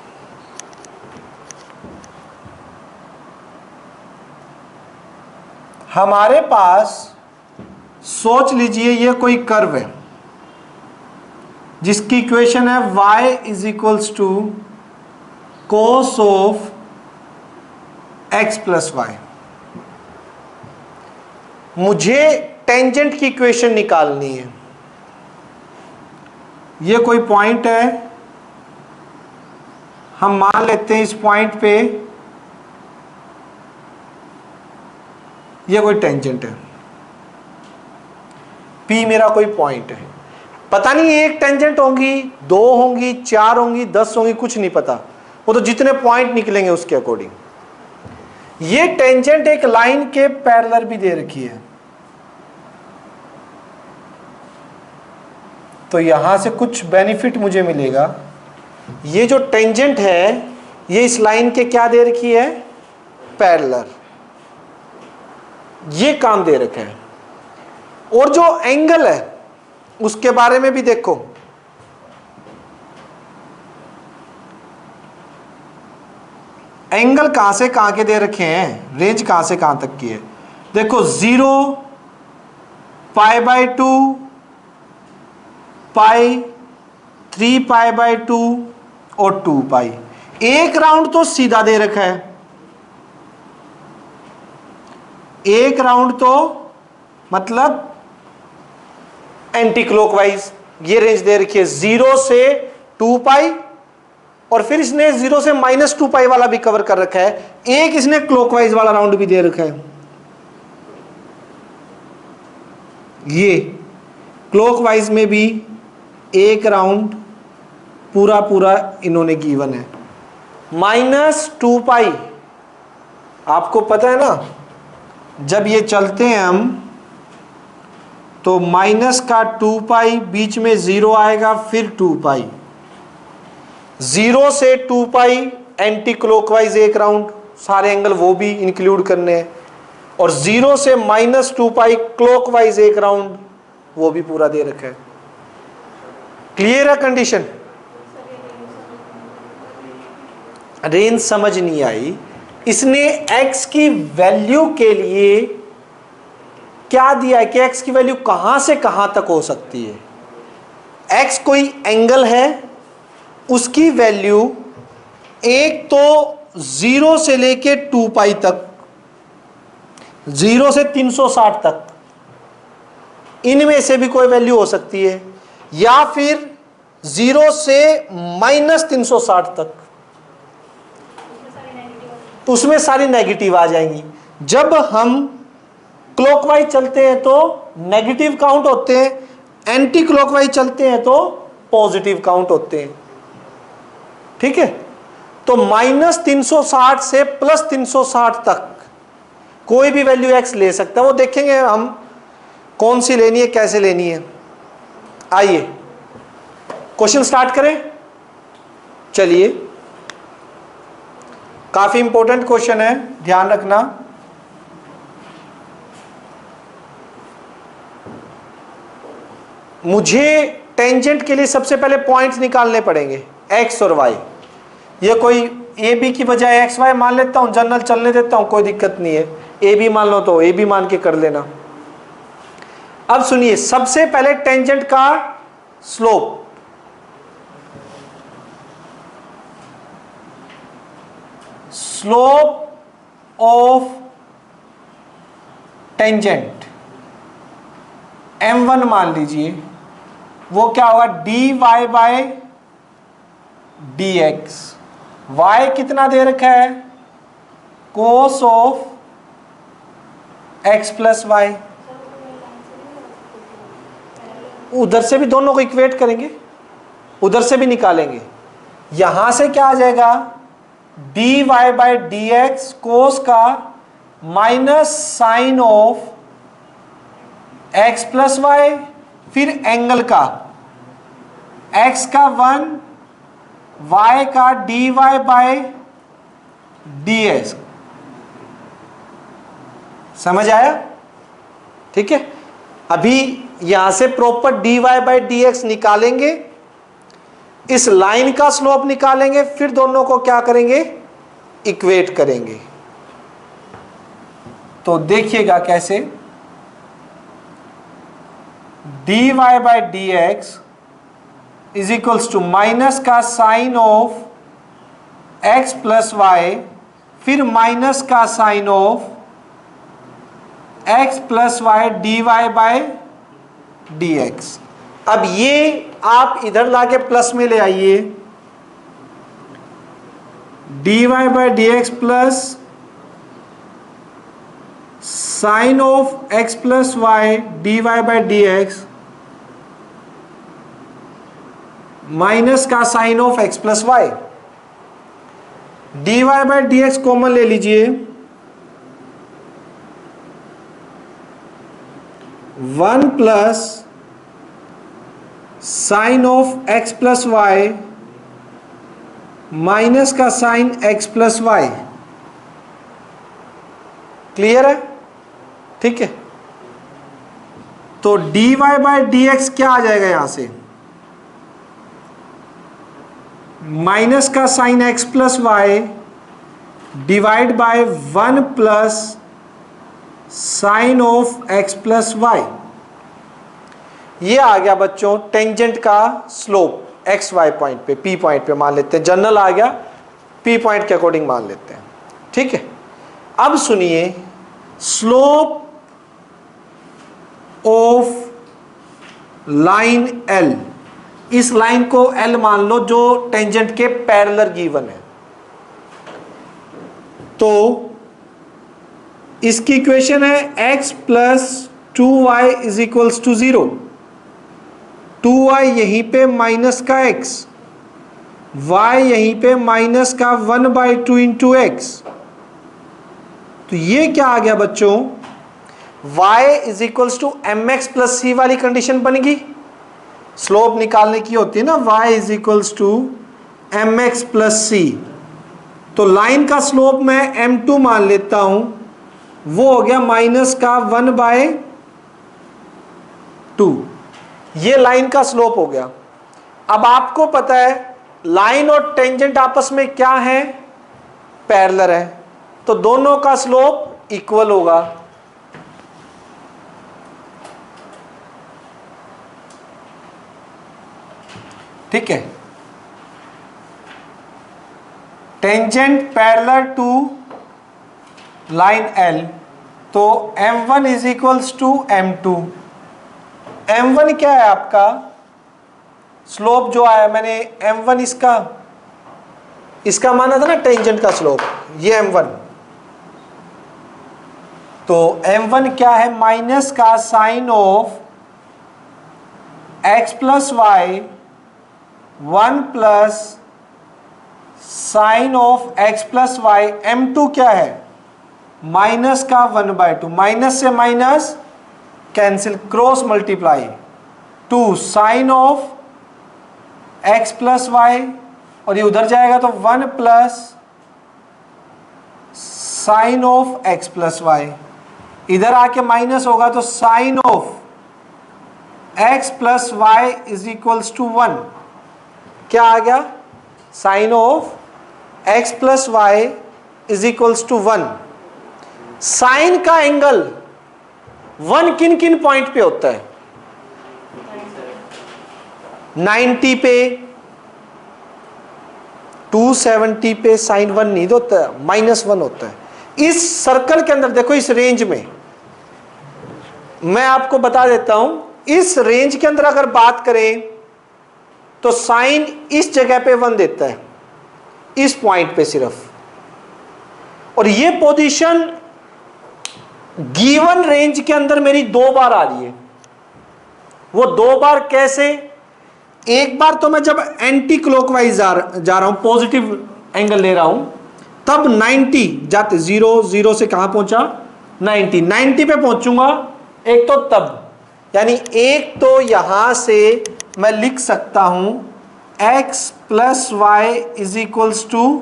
हमारे पास सोच लीजिए ये कोई कर्व है जिसकी इक्वेशन है y is equals to cos of x plus y. मुझे टेंजेंट की इक्वेशन निकालनी है। ये कोई पॉइंट है, हम मान लेते हैं इस पॉइंट पे ये कोई टेंजेंट है, P मेरा कोई पॉइंट है। पता नहीं एक टेंजेंट होंगी, 2 होंगी, 4 होंगी, 10 होंगी, कुछ नहीं पता, वो तो जितने पॉइंट निकलेंगे उसके अकॉर्डिंग। ये टेंजेंट एक लाइन के पैरेलल भी दे रखी है, तो यहां से कुछ बेनिफिट मुझे मिलेगा। ये जो टेंजेंट है ये इस लाइन के क्या दे रखी है? पैरेलल। ये काम दे रखा है। और जो एंगल है उसके बारे में भी देखो, एंगल कहां से कहां के दे रखे हैं, रेंज कहां से कहां तक की है। देखो 0, π/2, पाई, 3π/2 और 2 पाई। एक राउंड तो सीधा दे रखा है, एक राउंड तो मतलब एंटी क्लॉकवाइज। ये रेंज दे रखी है 0 से 2 पाई, और फिर इसने 0 से -2 पाई वाला भी कवर कर रखा है। एक इसने क्लॉकवाइज वाला राउंड भी दे रखा है। ये क्लॉकवाइज में भी एक राउंड पूरा पूरा इन्होंने गिवन है। -2 पाई, आपको पता है ना, जब ये चलते हैं हम तो -2 पाई, बीच में 0 आएगा, फिर 2 पाई। 0 से 2 पाई एंटी क्लॉकवाइज एक राउंड, सारे एंगल वो भी इंक्लूड करने हैं, और 0 से -2 पाई क्लॉकवाइज एक राउंड, वो भी पूरा दे रखा है। क्लियर है कंडीशन? रेंज समझ नहीं आई। इसने x की वैल्यू के लिए क्या दिया है कि x की वैल्यू कहां से कहां तक हो सकती है। x कोई एंगल है, उसकी वैल्यू एक तो 0 से लेके 2 पाई तक, 0 से 360 तक, इनमें से भी कोई वैल्यू हो सकती है, या फिर 0 से -360 तक, तो उसमें सारी नेगेटिव आ जाएंगी। जब हम क्लॉकवाइज चलते हैं तो नेगेटिव काउंट होते हैं, एंटी क्लॉकवाइज चलते हैं तो पॉजिटिव काउंट होते हैं। ठीक है, तो -360 से +360 तक कोई भी वैल्यू x ले सकता है, वो देखेंगे हम कौन सी लेनी है, कैसे लेनी है। आइए क्वेश्चन स्टार्ट करें। चलिए, काफी इंपॉर्टेंट क्वेश्चन है, ध्यान रखना। मुझे टेंजेंट के लिए सबसे पहले पॉइंट्स निकालने पड़ेंगे, x और y। ये कोई ए बी की बजाय एक्स वाई मान लेता हूं, जनरल चलने देता हूं, कोई दिक्कत नहीं है। ए बी मान लो तो ए बी मान के कर लेना। अब सुनिए, सबसे पहले टेंजेंट का slope, slope of tangent m1 मान लीजिए, वो क्या होगा, dy बाय dx। y कितना दे रखा है, cos of x plus y. उधर से भी दोनों को इक्वेट करेंगे, उधर से भी निकालेंगे। यहां से क्या आ जाएगा, dy बाय dx कोस का minus sine of x plus y, फिर एंगल का x का 1, y का dy बाय ds। समझ आया? ठीक है, अभी यहां से प्रॉपर dy बाय dx निकालेंगे, इस लाइन का स्लोप निकालेंगे, फिर दोनों को क्या करेंगे, इक्वेट करेंगे। तो देखिएगा कैसे, dy by dx is equals to minus का sine of x plus y, फिर माइनस का sine of x plus y dy by dx। अब ये आप इधर लाके प्लस में ले आइए, dy by dx plus sine of x plus y dy by dx minus का sine of x plus y. dy by dx common ले लीजिए, 1 plus sine of x plus y minus का sine x plus y. Clear है? ठीक है, तो dy बाय dx क्या आ जाएगा, यहां से माइनस का sine x plus y divide by 1 plus sine of x plus y. ये आ गया बच्चों टेंजेंट का स्लोप एक्स वाई पॉइंट पे, पी पॉइंट पे मान लेते हैं, जनरल आ गया, पी पॉइंट के अकॉर्डिंग मान लेते हैं। ठीक है, अब सुनिए, स्लोप ऑफ लाइन L, इस लाइन को L मान लो जो टेंजेंट के पैरेलल गिवन है। तो इसकी इक्वेशन है x plus 2y is equals to 0। 2y यहीं पे माइनस का x, y यहीं पे माइनस का 1/2 इंटू x। तो ये क्या आ गया बच्चों, y is equals to m x plus c वाली कंडीशन बनेगी। स्लोप निकालने की होती है ना, y is equals to m x plus c. तो लाइन का स्लोप मैं m2 मान लेता हूं, वो हो गया माइनस का 1/2। ये लाइन का स्लोप हो गया। अब आपको पता है लाइन और टेंजेंट आपस में क्या है, पैरेलल है, तो दोनों का स्लोप इक्वल होगा। ठीक है, tangent parallel to line L, तो m1 is equals to m2। m1 क्या है आपका, स्लोप जो आया मैंने m1 इसका माना था ना टेंजेंट का स्लोप, ये m1। तो m1 क्या है, माइनस का sine of x plus y 1 plus sine of x plus y. m2 क्या है, माइनस का 1/2, माइनस से minus cancel, cross multiply 2 sine of x plus y, और ये उधर जाएगा तो 1 plus sine of x plus y, इधर आके माइनस होगा तो sine of x plus y is equals to 1। क्या आ गया? Sine of x plus y is equals to 1। Sign का एंगल 1 किन किन पॉइंट पे होता है? 90 पे, 270 पे साइन 1 नहीं होता है, -1 होता है। इस सर्कल के अंदर देखो, इस रेंज में मैं आपको बता देता हूं, इस रेंज के अंदर अगर बात करें तो साइन इस जगह पे 1 देता है, इस पॉइंट पे सिर्फ, और ये पोजीशन गिवन रेंज के अंदर मेरी 2 बार आ रही है। वो 2 बार कैसे? एक बार तो मैं जब एंटी क्लॉकवाइज जा रहा हूं, पॉजिटिव एंगल ले रहा हूं, तब 90 जाते, 0 से कहां पहुंचा? 90 पे पहुंचूंगा। एक तो तब, यानी एक तो यहां से मैं लिख सकता हूं x plus y is equals to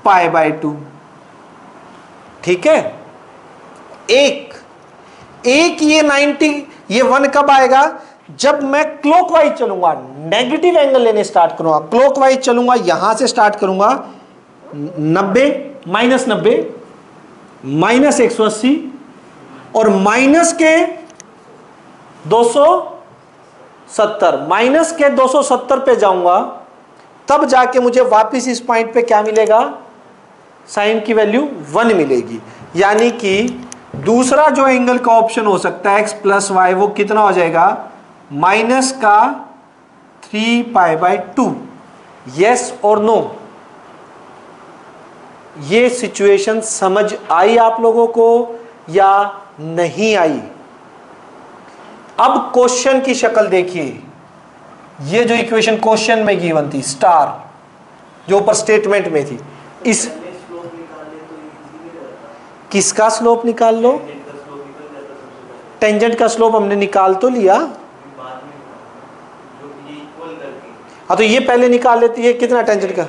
π/2। ठीक है, एक ये 90, ये 1 कब आएगा? जब मैं क्लॉकवाइज चलूंगा, नेगेटिव एंगल लेने स्टार्ट करूंगा, क्लॉकवाइज चलूंगा, यहां से स्टार्ट करूंगा 90, -90, -180 और माइनस के 270, माइनस के 270 पे जाऊंगा, तब जाके मुझे वापस इस पॉइंट पे क्या मिलेगा? साइन की वैल्यू 1 मिलेगी। यानी कि दूसरा जो एंगल का ऑप्शन हो सकता है x प्लस वाई, वो कितना हो जाएगा? माइनस का 3π/2। यस और नो? ये सिचुएशन समझ आई आप लोगों को या नहीं आई? अब क्वेश्चन की शक्ल देखिए, ये जो इक्वेशन क्वेश्चन में गिवन थी, स्टार जो ऊपर स्टेटमेंट में थी, इस किसका स्लोप निकाल लो? टेंजेंट का स्लोप हमने निकाल तो लिया। हाँ, तो ये पहले निकाल लेती है, कितना टेंजेंट का?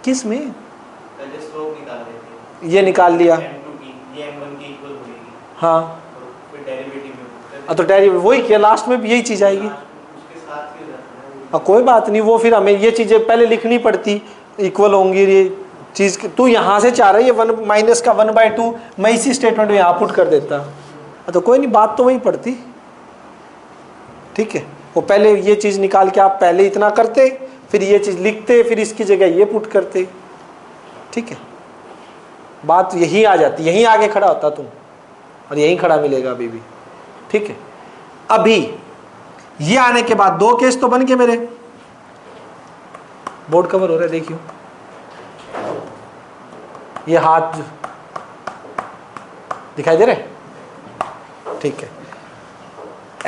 किस में? ये निकाल लिया। हाँ, तो डेरिवेटिव वही किया, लास्ट में भी यही चीज आएगी। हाँ, कोई बात नहीं, वो फिर हमें ये चीजें पहले लिखनी पड़ती, इक्वल होंगी ये चीज। तू यहां से चाह रहा है ये 1 माइनस का 1/2, मैं इसी स्टेटमेंट में यहां पुट कर देता। तो कोई नहीं, बात तो वही पड़ती। ठीक है, वो पहले ये चीज निकाल के आप पहले इतना करते, फिर ये चीज लिखते, फिर इसकी जगह ये पुट करते। ठीक है, बात यही आ जाती, यहीं आगे खड़ा होता तुम, और यहीं खड़ा मिलेगा अभी भी। ठीक है, अभी ये आने के बाद 2 केस तो बन के मेरे, बोर्ड कवर हो रहा है, देखियो ये हाथ दिखाई दे रहे? ठीक है,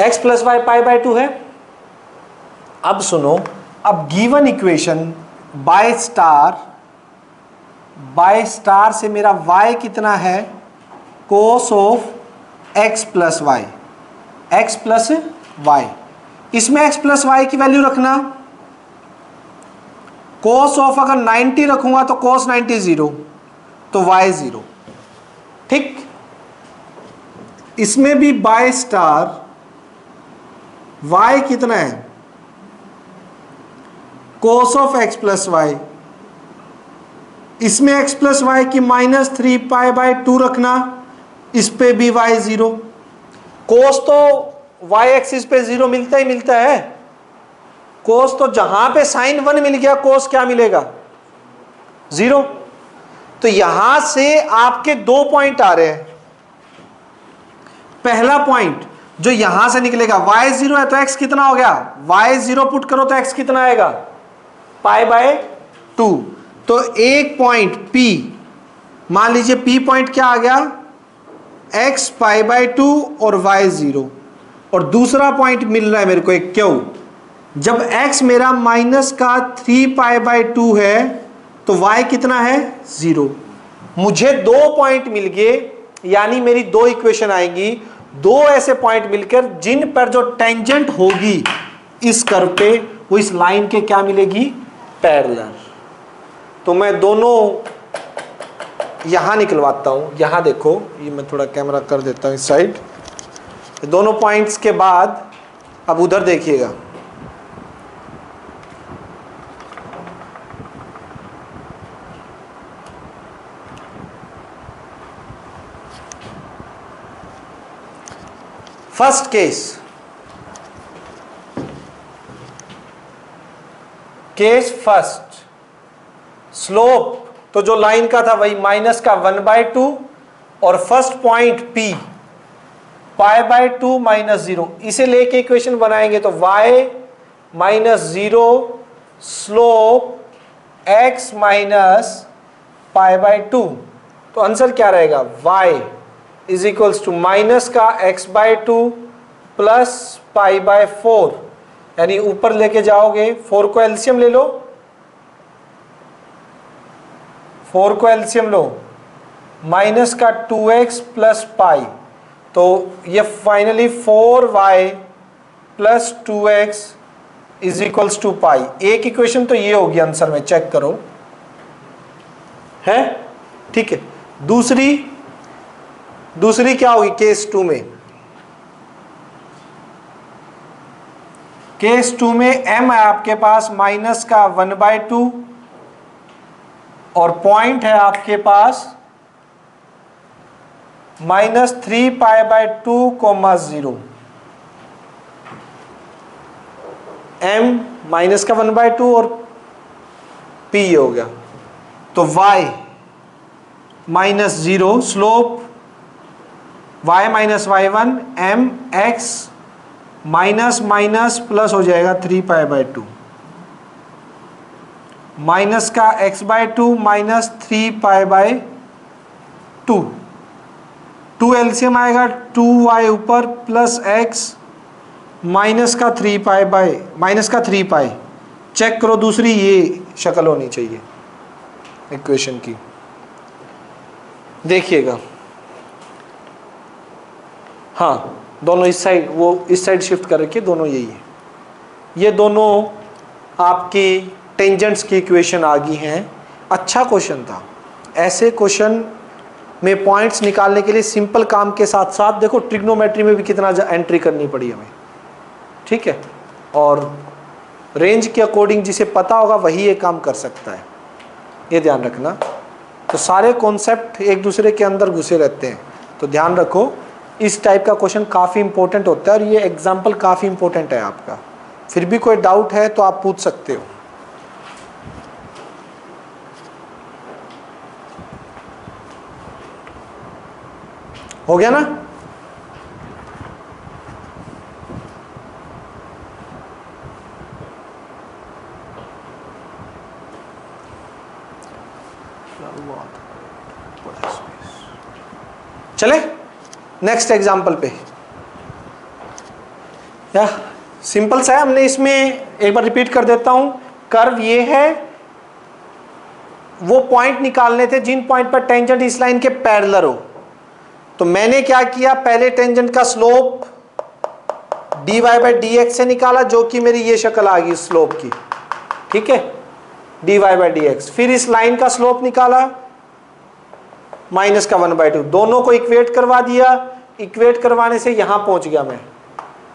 x प्लस वाई π/2 है। अब सुनो, अब गिवन इक्वेशन बाय स्टार से मेरा y कितना है? Cos of x plus y, x plus y, इसमें x प्लस वाई की वैल्यू रखना। कोस ऑफ अगर 90 रखूंगा तो कोस 90 0, तो y 0। ठीक, इसमें भी बाय स्टार y कितना है? Cos of x plus y, इसमें x प्लस वाई की -3π/2 रखना, इस पे भी y 0। कोस तो y एक्सिस पे 0 मिलता ही मिलता है। कोस तो जहां पे साइन 1 मिल गया, कोस क्या मिलेगा? 0। तो यहां से आपके 2 पॉइंट आ रहे हैं। पहला पॉइंट जो यहां से निकलेगा, y 0 है तो x कितना हो गया? y 0 पुट करो तो x कितना आएगा? π/2। तो एक पॉइंट P, मान लीजिए P पॉइंट क्या आ गया? x π/2 और y 0। और दूसरा पॉइंट मिल रहा है मेरे को एक Q। जब x मेरा माइनस का 3π/2 है तो y कितना है? 0। मुझे 2 पॉइंट मिल गए, यानी मेरी 2 इक्वेशन आएंगी, 2 ऐसे पॉइंट मिलकर जिन पर जो टेंजेंट होगी इस कर्व पे वो इस लाइन के क्या मिलेगी, पैरेलल। तो मैं दोनों यहां निकलवाता हूं, यहां देखो, ये मैं थोड़ा कैमरा कर देता हूं इस साइड, दोनों पॉइंट्स के बाद अब उधर देखिएगा, फर्स्ट केस फर्स्ट, स्लोप तो जो लाइन का था वही माइनस का 1/2 और फर्स्ट पॉइंट P π/2 - 0, इसे लेके इक्वेशन बनाएंगे तो y - 0 स्लोप x - π/2, तो आंसर क्या रहेगा, y is equals to minus का x/2 प्लस π/4, यानी ऊपर लेके जाओगे 4 को एलसीएम ले लो, 4 को एलसीएम लो, माइनस का 2x प्लस पाई, तो ये finally 4y plus 2x is equals to pi. एक इक्वेशन तो ये होगी आंसर में, चेक करो है, ठीक है। दूसरी क्या होगी केस 2 में, केस 2 में m है आपके पास माइनस का 1/2 और पॉइंट है आपके पास -3 π/2, 0, m माइनस का 1/2 और p हो गया, तो y -0 slope y - y1 m x minus minus plus हो जाएगा 3 π/2, माइनस का x/2 माइनस 3 π/2, 2 एलसीएम आएगा, 2y ऊपर प्लस x माइनस का 3 पाई, चेक करो दूसरी ये शक्ल होनी चाहिए इक्वेशन की, देखिएगा, हाँ दोनों इस साइड, वो इस साइड शिफ्ट कर रखिए, दोनों यही है, ये दोनों आपकी टेंजेंट्स की इक्वेशन आ गई हैं। अच्छा क्वेश्चन था, ऐसे क्वेश्चन में पॉइंट्स निकालने के लिए सिंपल काम के साथ साथ देखो ट्रिग्नोमेट्री में भी कितना एंट्री करनी पड़ी हमें, ठीक है, और रेंज के अकॉर्डिंग जिसे पता होगा वही ये काम कर सकता है, ये ध्यान रखना। तो सारे कॉन्सेप्ट एक दूसरे के अंदर घुसे रहते हैं, तो ध्यान रखो, इस टाइप का क्वेश्चन काफ़ी इंपॉर्टेंट होता है और ये एग्जाम्पल काफ़ी इंपॉर्टेंट है आपका। फिर भी कोई डाउट है तो आप पूछ सकते हो गया ना। चले नेक्स्ट एग्जाम्पल पे, या सिंपल सा है, हमने इसमें एक बार रिपीट कर देता हूं, कर्व ये है, वो पॉइंट निकालने थे जिन पॉइंट पर टेंजेंट इस लाइन के पैरेलल हो। तो मैंने क्या किया, पहले टेंजेंट का स्लोप dy/dx से निकाला, जो कि मेरी ये शक्ल आ गई स्लोप की, ठीक है, dy/dx। फिर इस लाइन का स्लोप निकाला माइनस का 1/2, दोनों को इक्वेट करवा दिया, इक्वेट करवाने से यहां पहुंच गया मैं,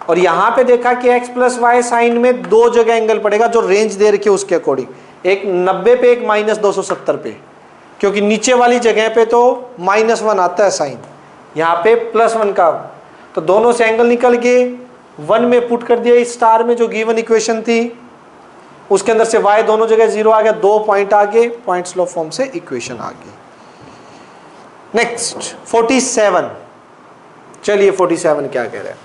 और यहां पे देखा कि x + y साइन में 2 जगह एंगल पड़ेगा जो रेंज दे रखी है उसके अकॉर्डिंग, एक 90 पे, एक -270 पे, क्योंकि नीचे वाली जगह पे तो -1 आता है साइन, यहाँ पे +1 का, तो दोनों से एंगल निकल गए, 1 में पुट कर दिया इस स्टार में जो गिवन इक्वेशन थी, उसके अंदर से y दोनों जगह 0 आ गया, 2 पॉइंट आ गए, पॉइंट स्लोप फॉर्म से इक्वेशन आ गई। नेक्स्ट 47, चलिए 47 क्या कह रहे हैं,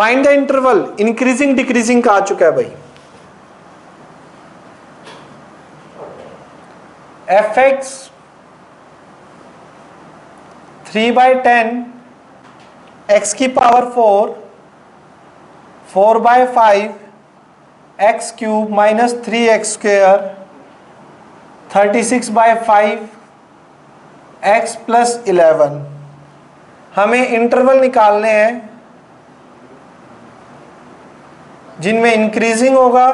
find the interval, increasing decreasing का आ चुका है भाई। एफ एक्स 3/10 एक्स की power 4, 4/5 x cube minus 3x square 36/5 x plus 11। हमें इंटरवल निकालने हैं जिनमें इंक्रीजिंग होगा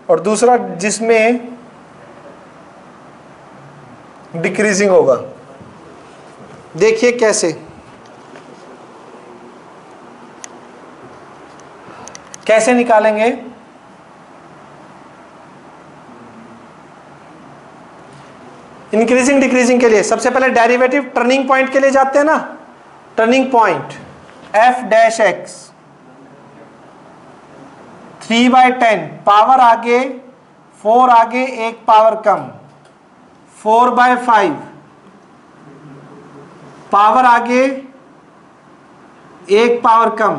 और दूसरा जिसमें डिक्रीजिंग होगा। देखिए कैसे निकालेंगे। इंक्रीजिंग डिक्रीजिंग के लिए सबसे पहले डेरिवेटिव टर्निंग पॉइंट के लिए जाते हैं ना। Turning point F dash x 3/10 power आगे 4 आगे एक पावर कम 4/5 पावर आगे एक पावर कम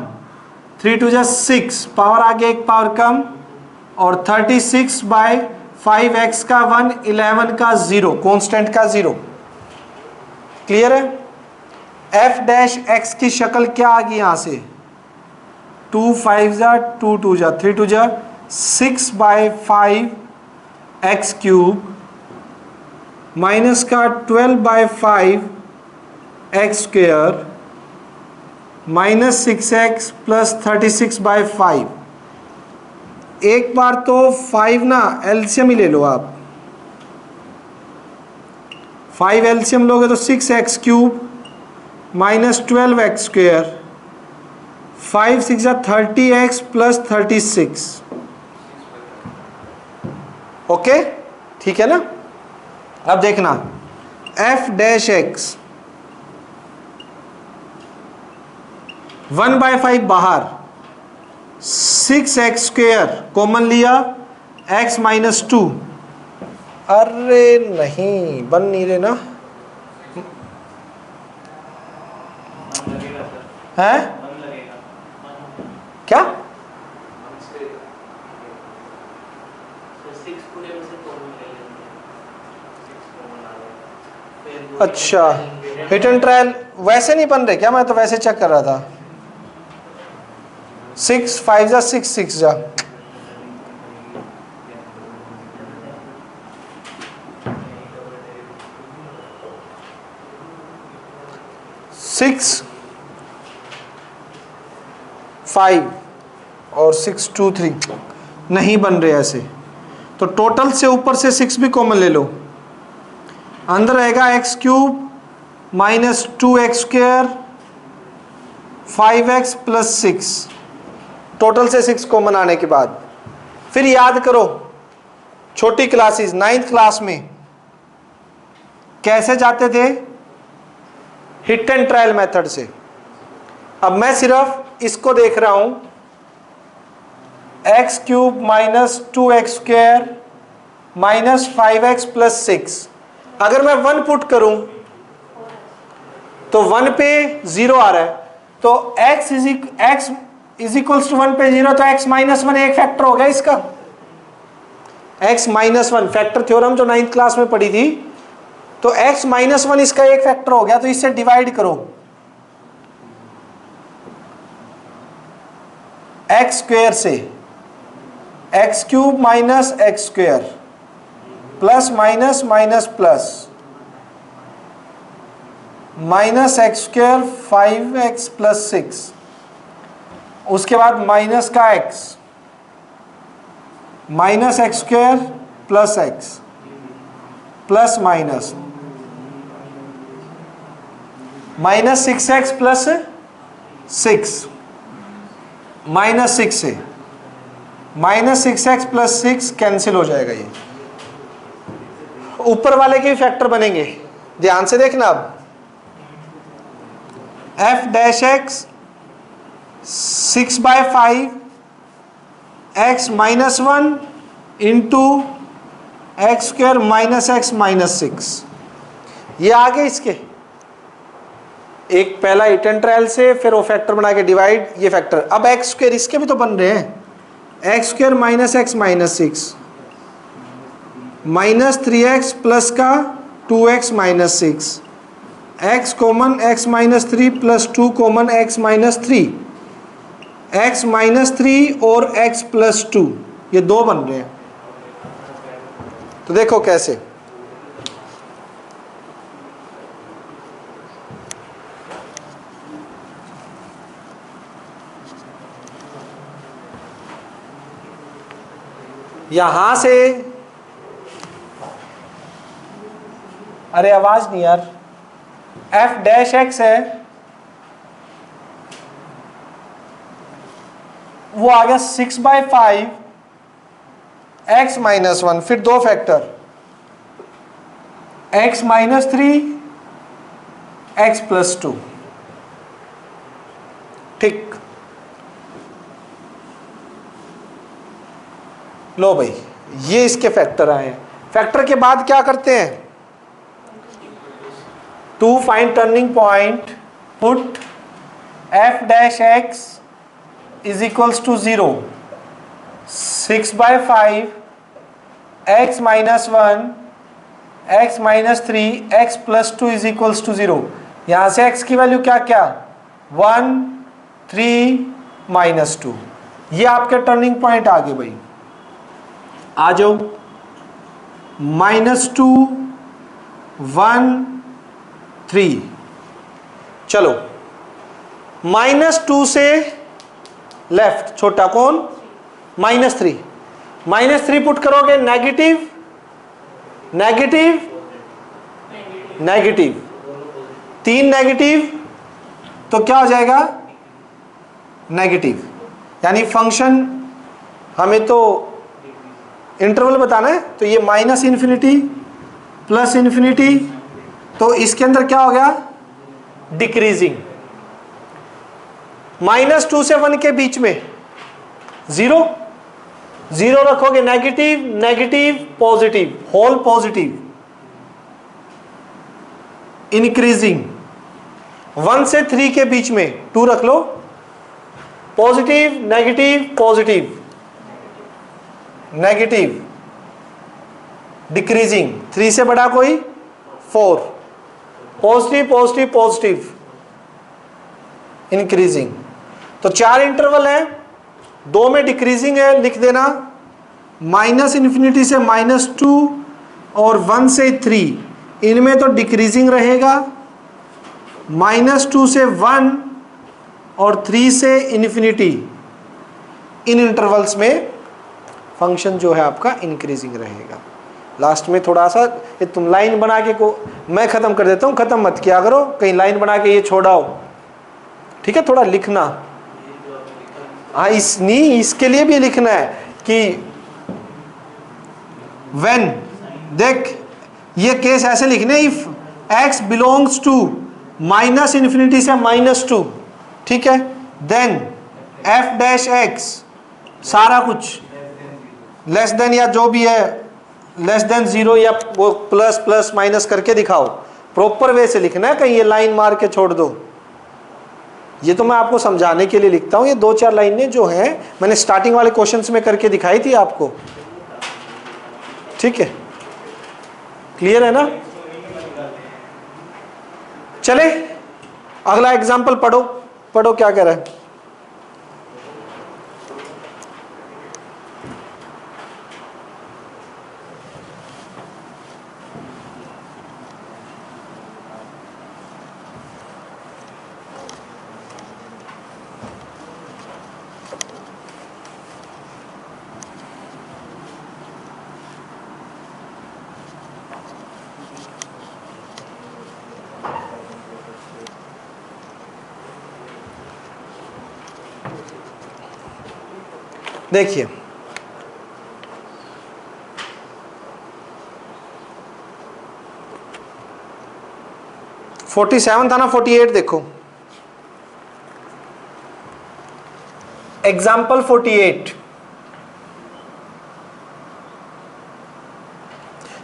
3 2 6 पावर आगे एक पावर कम और 36/5 एक्स का 1 11 का 0 कांस्टेंट का 0। क्लियर है। एफ डैश एक्स की शक्ल क्या आ गई यहां से 2 5 2 2 3 2 6/5 एक्स क्यूब माइनस का 12/5 x square minus 6x plus 36/5। एक बार तो 5 ना एलसीएम ही ले लो आप। 5 एलसीएम लोगे तो 6x cube minus 12x square 5 6 30x plus 36। Okay ठीक है ना। अब देखना f डैश x 1/5 बाहर 6x स्क्वेयर कॉमन लिया x माइनस 2। अरे नहीं बन नहीं रहे ना है क्या। अच्छा हिट एंड ट्रायल वैसे नहीं बन रहे क्या। मैं तो वैसे चेक कर रहा था 6 5 6 6 जा 6 5 और 6 2 3 नहीं बन रहे ऐसे। तो टोटल से ऊपर से 6 भी कॉमन ले लो। अंदर रहेगा x cube minus 2x square 5x plus 6। Total से 6 कॉमन आने के बाद फिर याद करो छोटी क्लासेस 9th क्लास में कैसे जाते थे हिट एंड ट्रायल मेथड से। अब मैं सिर्फ इसको देख रहा हूं x cube minus 2x square minus 5x plus 6। अगर मैं 1 पुट करूं तो 1 पे 0 आ रहा है तो x इज इक्वल्स टू 1 पे 0 तो x माइनस 1 एक फैक्टर हो गया इसका। x माइनस 1 फैक्टर थ्योरम जो 9th क्लास में पढ़ी थी तो x माइनस 1 इसका एक फैक्टर हो गया। तो इससे डिवाइड करो x स्क्वेयर से x cube minus x square plus minus minus plus minus x square 5x plus 6। उसके बाद माइनस का x minus x square plus x plus minus minus 6x plus 6 minus 6 से माइनस 6x प्लस 6 कैंसिल हो जाएगा। ये ऊपर वाले के भी फैक्टर बनेंगे ध्यान से देखना। अब f dash x 6/5 x minus 1 into x square minus x minus 6 ये आ गए इसके। एक पहला इटन ट्रायल से, फिर वो फैक्टर बना के डिवाइड, ये फैक्टर। अब एक्स स्क्वायर इसके भी तो बन रहे हैं, x square minus x minus 6 minus 3x plus का 2x minus 6, x common x minus 3 plus 2 common x minus 3, x minus 3 और x प्लस 2, ये दो बन रहे हैं। तो देखो कैसे, यहां से, अरे आवाज नहीं यार, f डैश x है, वो आ गया 6/5 x माइनस 1, फिर दो factor x minus 3 x plus 2। ठीक, लो भाई ये इसके फैक्टर आए हैं। फैक्टर के बाद क्या करते हैं, to find turning point, put f dash x is equals to 0, 6/5 x minus 1 x minus 3 x plus 2 is equals to 0। यहां से x की वैल्यू क्या क्या, 1 3 माइनस 2, ये आपके टर्निंग पॉइंट आ गए भाई। आ जाओ, -2 1 3, चलो -2 से लेफ्ट छोटा कौन, -3, -3 पुट करोगे, नेगेटिव नेगेटिव नेगेटिव, 3 नेगेटिव, तो क्या हो जाएगा, नेगेटिव। यानी फंक्शन हमें तो इंटरवल बताना है, तो ये -∞ प्लस इन्फिनिटी, तो इसके अंदर क्या हो गया, डिक्रीजिंग। -2 से 1 के बीच में 0 0 रखोगे, negative negative positive, whole positive, increasing. 1 से 3 के बीच में 2 रख लो, positive negative positive negative, decreasing. 3 से बड़ा कोई, 4, पॉजिटिव पॉजिटिव पॉजिटिव, इंक्रीजिंग। तो 4 इंटरवल है, 2 में डिक्रीजिंग है, लिख देना -∞ से -2 और 1 से 3, इनमें तो डिक्रीजिंग रहेगा। -2 से 1 और 3 से इन्फिनिटी, इन इंटरवल्स में फंक्शन जो है आपका इंक्रीजिंग रहेगा। लास्ट में थोड़ा सा ये तुम लाइन बना के को, मैं खत्म कर देता हूँ, खत्म मत किया करो, कहीं लाइन बना के ये छोड़ाओ, ठीक है, थोड़ा लिखना। हाँ, इसके लिए भी लिखना है कि व्हेन, देख ये केस ऐसे लिखने, इफ x बिलोंग्स टू -∞ से -2, ठीक है, देन f डैश x सारा कुछ लेस देन या जो भी है, लेस देन 0 या वो प्लस प्लस माइनस करके दिखाओ, प्रॉपर वे से लिखना है, कहीं ये लाइन मार के छोड़ दो। ये तो मैं आपको समझाने के लिए लिखता हूँ, ये 2-4 लाइनें जो हैं मैंने स्टार्टिंग वाले क्वेश्चंस में करके दिखाई थी आपको, ठीक है, क्लियर है ना। चले अगला एग्जाम्पल पढ़ो, पढ़ो क्या कह रहा है। देखिए, (47) था ना, 48 देखो, example 48,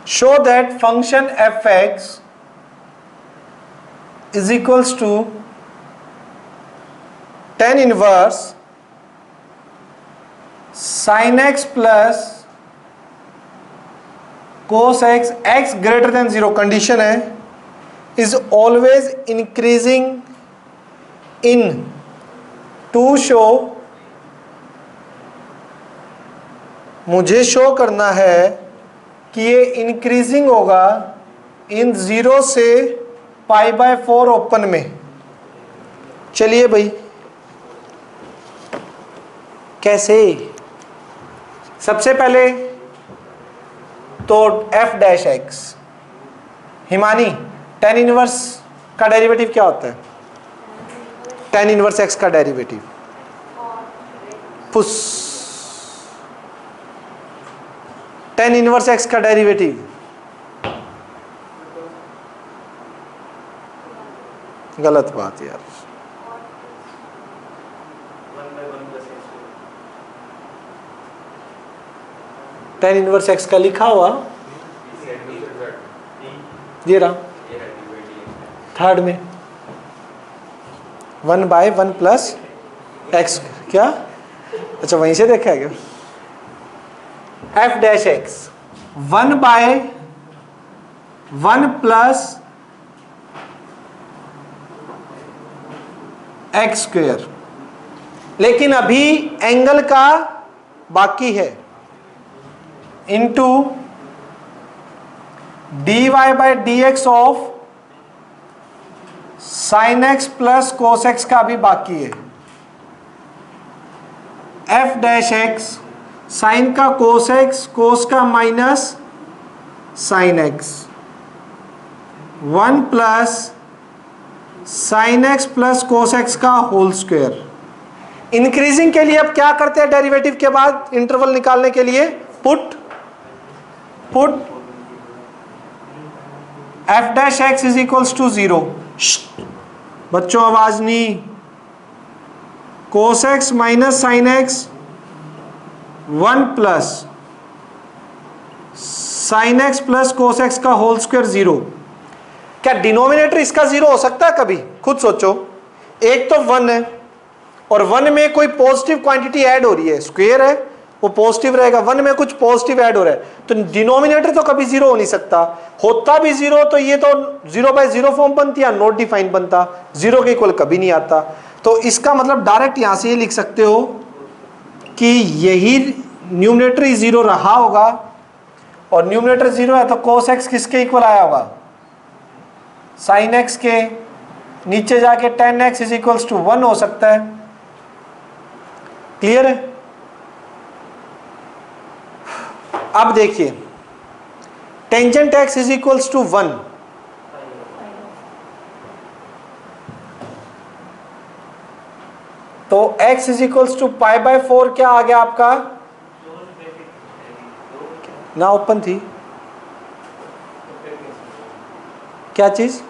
show that function f(x) is equals to tan inverse sin x plus cos x, x greater than 0 condition है, is always increasing in to show, मुझे शो करना है कि ये इंक्रीजिंग होगा इन 0 से π/4 ओपन में। चलिए भाई कैसे, सबसे पहले तो f dash x, Himani tan inverse का डेरिवेटिव क्या होता है? tan इनवर्स x का डेरिवेटिव पुस, tan इनवर्स x का डेरिवेटिव गलत बात यार, tan इनवर्स x का लिखा हुआ ये रहा थर्ड में 1/1 प्लस x, क्या अच्छा वहीं से देखा है क्या? f dash x 1/1 plus x square, लेकिन अभी एंगल का बाकी है, into dy/dx of sin x plus cos x का भी बाकी है। f डैश x साइन का cos x, cos का minus sin x, 1 plus sin x plus cos x का होल स्क्वायर। इंक्रीजिंग के लिए अब क्या करते हैं डेरिवेटिव के बाद इंटरवल निकालने के लिए? Put f dash x is equals to 0, बच्चों आवाज नहीं, cos x minus sin x 1 plus sin x plus cos x का होल स्क्वायर 0। क्या डिनोमिनेटर इसका 0 हो सकता है कभी? खुद सोचो, एक तो 1 है और 1 में कोई पॉजिटिव क्वांटिटी ऐड हो रही है, स्क्वायर है वो पॉजिटिव रहेगा, 1 में कुछ पॉजिटिव ऐड हो रहा है, तो डिनोमिनेटर तो कभी 0 हो नहीं सकता। होता भी 0 तो ये तो 0/0 फॉर्म बनती है, नॉट डिफाइंड बनता, 0 के इक्वल कभी नहीं आता। तो इसका मतलब डायरेक्ट यहां से ये लिख सकते हो कि यही न्यूमरेटर ही 0 रहा होगा, और न्यूमरेटर 0 है तो cos x किसके इक्वल आया होगा? sin x के, नीचे जाके tan x is equals to 1 हो सकता है। क्लियर है? अब देखिए tangent x is equals to 1, तो x इज इक्वल्स टू π/4 क्या आ गया आपका? ना ओपन थी क्या चीज?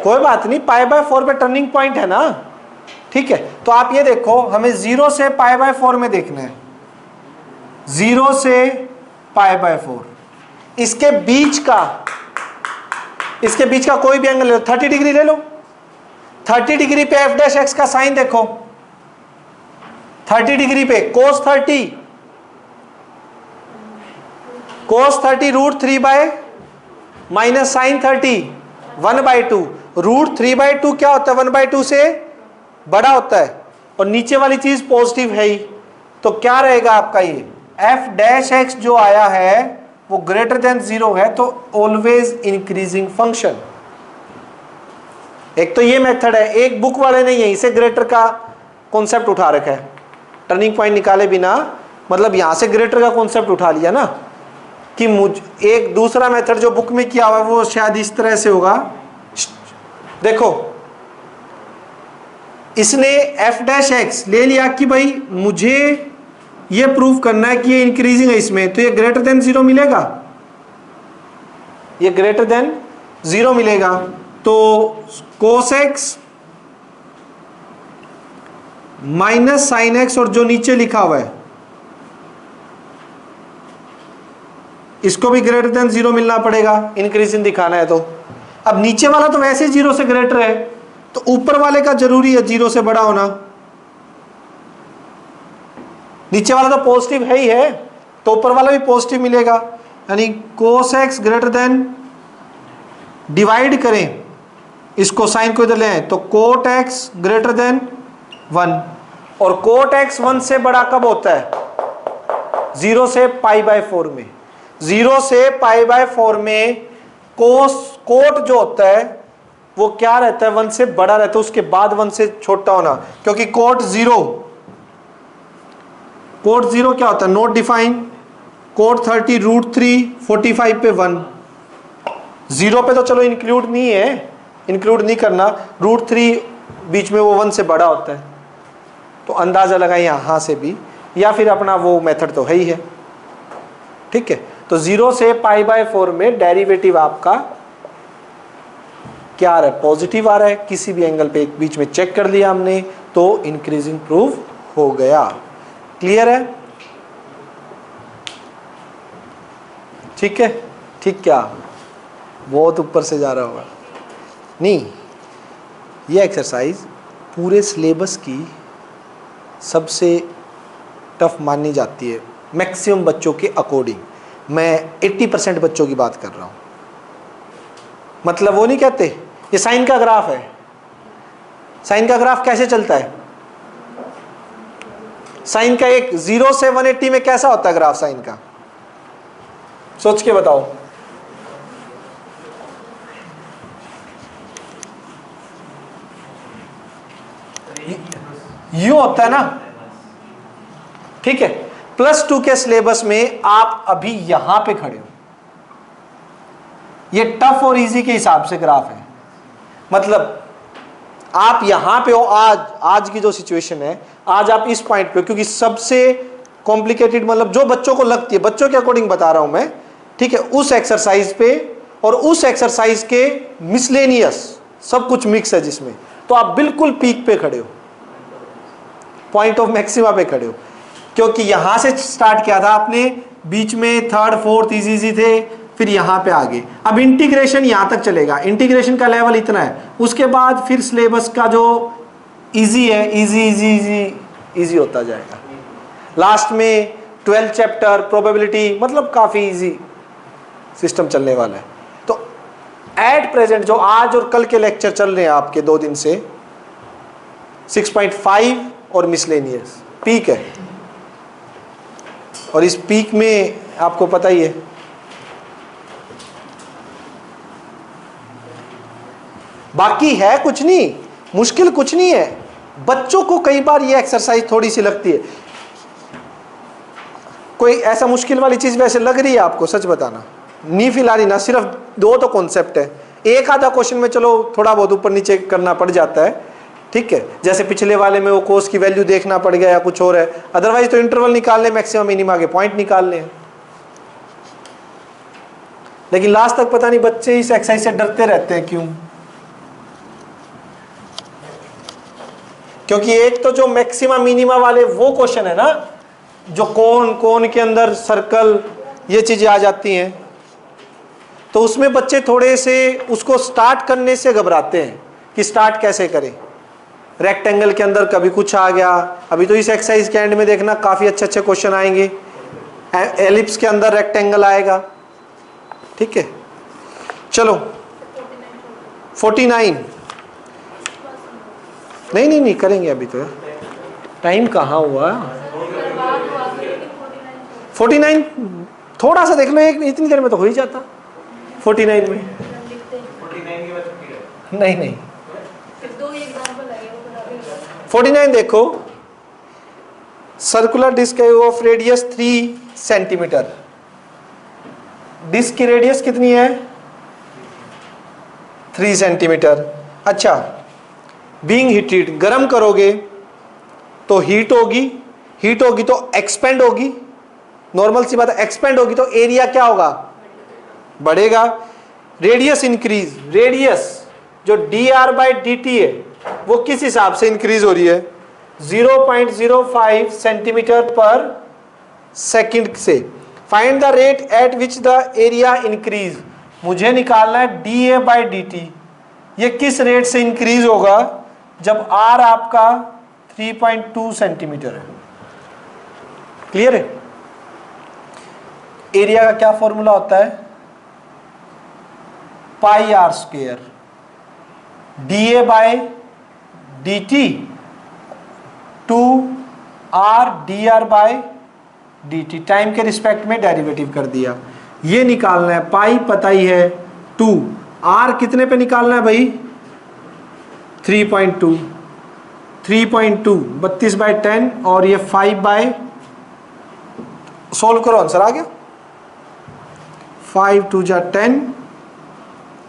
कोई बात नहीं, π/4 पे टर्निंग पॉइंट है ना, ठीक है। तो आप ये देखो, हमें 0 से π/4 में देखना है, 0 से π/4, इसके बीच का कोई भी एंगल ले लो, 30 डिग्री ले लो, 30 डिग्री पे f डैश x का साइन देखो, 30 डिग्री पे cos 30 √3 माइनस साइन 30 1/2, √3/2 क्या होता है? 1/2 से बड़ा होता है, और नीचे वाली चीज पॉजिटिव है ही, तो क्या रहेगा आपका? ये f डैश x जो आया है वो ग्रेटर देन 0 है, तो ऑलवेज इंक्रीजिंग फंक्शन। एक तो ये मेथड है, एक बुक वाले ने यहीं से ग्रेटर का कॉन्सेप्ट उठा रखा है, टर्निंग पॉइंट निकाले बिना, मतलब यहां से ग्रेटर का कॉन्सेप्ट उठा लिया ना, कि एक दूसरा मेथड जो बुक में किया हुआ है वो शायद इस तरह से होगा। देखो इसने f डैश x ले लिया कि भाई मुझे ये प्रूफ करना है कि ये इंक्रीजिंग है इसमें, तो ये ग्रेटर देन 0 मिलेगा, ये ग्रेटर देन 0 मिलेगा, तो cos x minus sine x, और जो नीचे लिखा हुआ है इसको भी ग्रेटर देन 0 मिलना पड़ेगा, इंक्रीजिंग दिखाना है तो। अब नीचे वाला तो वैसे 0 से ग्रेटर है, तो ऊपर वाले का जरूरी है 0 से बड़ा होना। नीचे वाला तो पॉजिटिव है ही है, तो ऊपर वाला भी पॉजिटिव मिलेगा, यानी cos x greater then, divide करें इसको, साइन को इधर ले आए तो cot x ग्रेटर देन 1, और cot x 1 से बड़ा कब होता है? 0 से π/4 में। 0 से π/4 में कोट जो होता है वो क्या रहता है? 1 से बड़ा रहता है, उसके बाद 1 से छोटा होना, क्योंकि कोट जीरो क्या होता है? Note define. कोट 30 √3 45 पे 1, 0 पे तो चलो इंक्लूड नहीं है, इंक्लूड नहीं करना, √3 बीच में वो 1 से बड़ा होता है, तो अंदाजा लगाए यहां से भी, या फिर अपना वो मेथड तो है ही है। ठीक है, तो 0 से π/4 में डेरिवेटिव आपका क्या आ रहा है? पॉजिटिव आ रहा है, किसी भी एंगल पे बीच में चेक कर लिया हमने, तो इंक्रीजिंग प्रूव हो गया। क्लियर है? ठीक है, ठीक, क्या बहुत ऊपर से जा रहा होगा? नहीं, ये एक्सरसाइज पूरे सिलेबस की सबसे टफ मानी जाती है मैक्सिमम बच्चों के अकॉर्डिंग। मैं 80% बच्चों की बात कर रहा हूं, मतलब वो नहीं कहते ये साइन का ग्राफ है। साइन का ग्राफ कैसे चलता है? साइन का एक 0 से 180 में कैसा होता है ग्राफ साइन का? सोच के बताओ। यू होता है ना, ठीक है। +2 के सिलेबस में आप अभी यहां पे खड़े हो, ये टफ और इजी के हिसाब से ग्राफ है, मतलब आप यहां पे हो। आज की जो सिचुएशन है, आज आप इस पॉइंट पे हो, क्योंकि सबसे कॉम्प्लिकेटेड, मतलब जो बच्चों को लगती है, बच्चों के अकॉर्डिंग बता रहा हूं मैं, ठीक है, उस एक्सरसाइज पे और उस एक्सरसाइज के मिसलेनियस सब कुछ मिक्स है जिसमें, तो आप बिल्कुल पीक पे खड़े हो, पॉइंट ऑफ मैक्सिमा पे खड़े हो, क्योंकि यहां से स्टार्ट किया था आपने, बीच में 3rd 4th इजी थे, फिर यहां पे आगे। अब इंटीग्रेशन यहां तक चलेगा, इंटीग्रेशन का लेवल इतना है, उसके बाद फिर सिलेबस का जो इजी है, इजी होता जाएगा। लास्ट में 12th चैप्टर प्रोबेबिलिटी, मतलब काफी इजी सिस्टम चलने वाला है। तो एट प्रेजेंट जो आज और कल के लेक्चर चल रहे हैं आपके 2 दिन से, 6.5 और मिसलेनियस पीक है, और इस पीक में आपको पता ही है बाकी है कुछ नहीं, मुश्किल कुछ नहीं है। बच्चों को कई बार ये एक्सरसाइज थोड़ी सी लगती है। कोई ऐसा मुश्किल वाली चीज वैसे लग रही है आपको? सच बताना, नहीं फील आ रही ना? सिर्फ 2 तो कॉन्सेप्ट है, एक आधा क्वेश्चन में चलो थोड़ा बहुत ऊपर नीचे करना पड़ जाता है, ठीक है, जैसे पिछले वाले में वो कोस की वैल्यू देखना पड़ गया या कुछ और है, अदरवाइज तो इंटरवल निकालने, मैक्सिमम मिनिमा के पॉइंट निकालने हैं। लेकिन लास्ट तक पता नहीं बच्चे इस एक्सरसाइज से डरते रहते हैं, क्यों? क्योंकि एक तो जो मैक्सिमा मिनिमा वाले वो क्वेश्चन है ना, जो कोन के अंदर सर्कल, ये चीजें आ जाती हैं, तो उसमें बच्चे थोड़े से उसको स्टार्ट करने से घबराते हैं कि स्टार्ट कैसे करें। रेक्टेंगल के अंदर कभी कुछ आ गया, अभी तो इस एक्सरसाइज के एंड में देखना काफी अच्छे क्वेश्चन आएंगे। एलिप्स के अंदर रेक्टेंगल आएगा, ठीक है। चलो 49, नहीं करेंगे, अभी तो टाइम कहाँ हुआ। 49 थोड़ा सा देख लो, एक इतनी देर में तो हो ही जाता। 49 में नहीं 49 देखो, सर्कुलर डिस्क है ऑफ रेडियस 3 सेंटीमीटर। डिस्क की रेडियस कितनी है? 3 सेंटीमीटर। अच्छा, बीइंग हीटेड, गर्म करोगे तो हीट होगी तो एक्सपेंड होगी, नॉर्मल सी बात है, एक्सपेंड होगी तो एरिया क्या होगा? बढ़ेगा। रेडियस इंक्रीज, रेडियस जो dr/dt है वो किस हिसाब से इंक्रीज हो रही है? 0.05 सेंटीमीटर पर सेकंड से। Find the rate at which the area increase. मुझे निकालना है dA/dt। ये किस रेट से इंक्रीज होगा? जब r आपका 3.2 सेंटीमीटर है। क्लियर है? एरिया का क्या फॉर्मूला होता है? Pi r square dA/dt two r dr/dt, time के रिस्पेक्ट में डेरिवेटिव कर दिया। ये निकालना है, पाई पता ही है, 2, r कितने पे निकालना है भाई? 3.2, 32/10 और ये 5 सोल्व करो, आंसर आ गया 5 2 जा 10,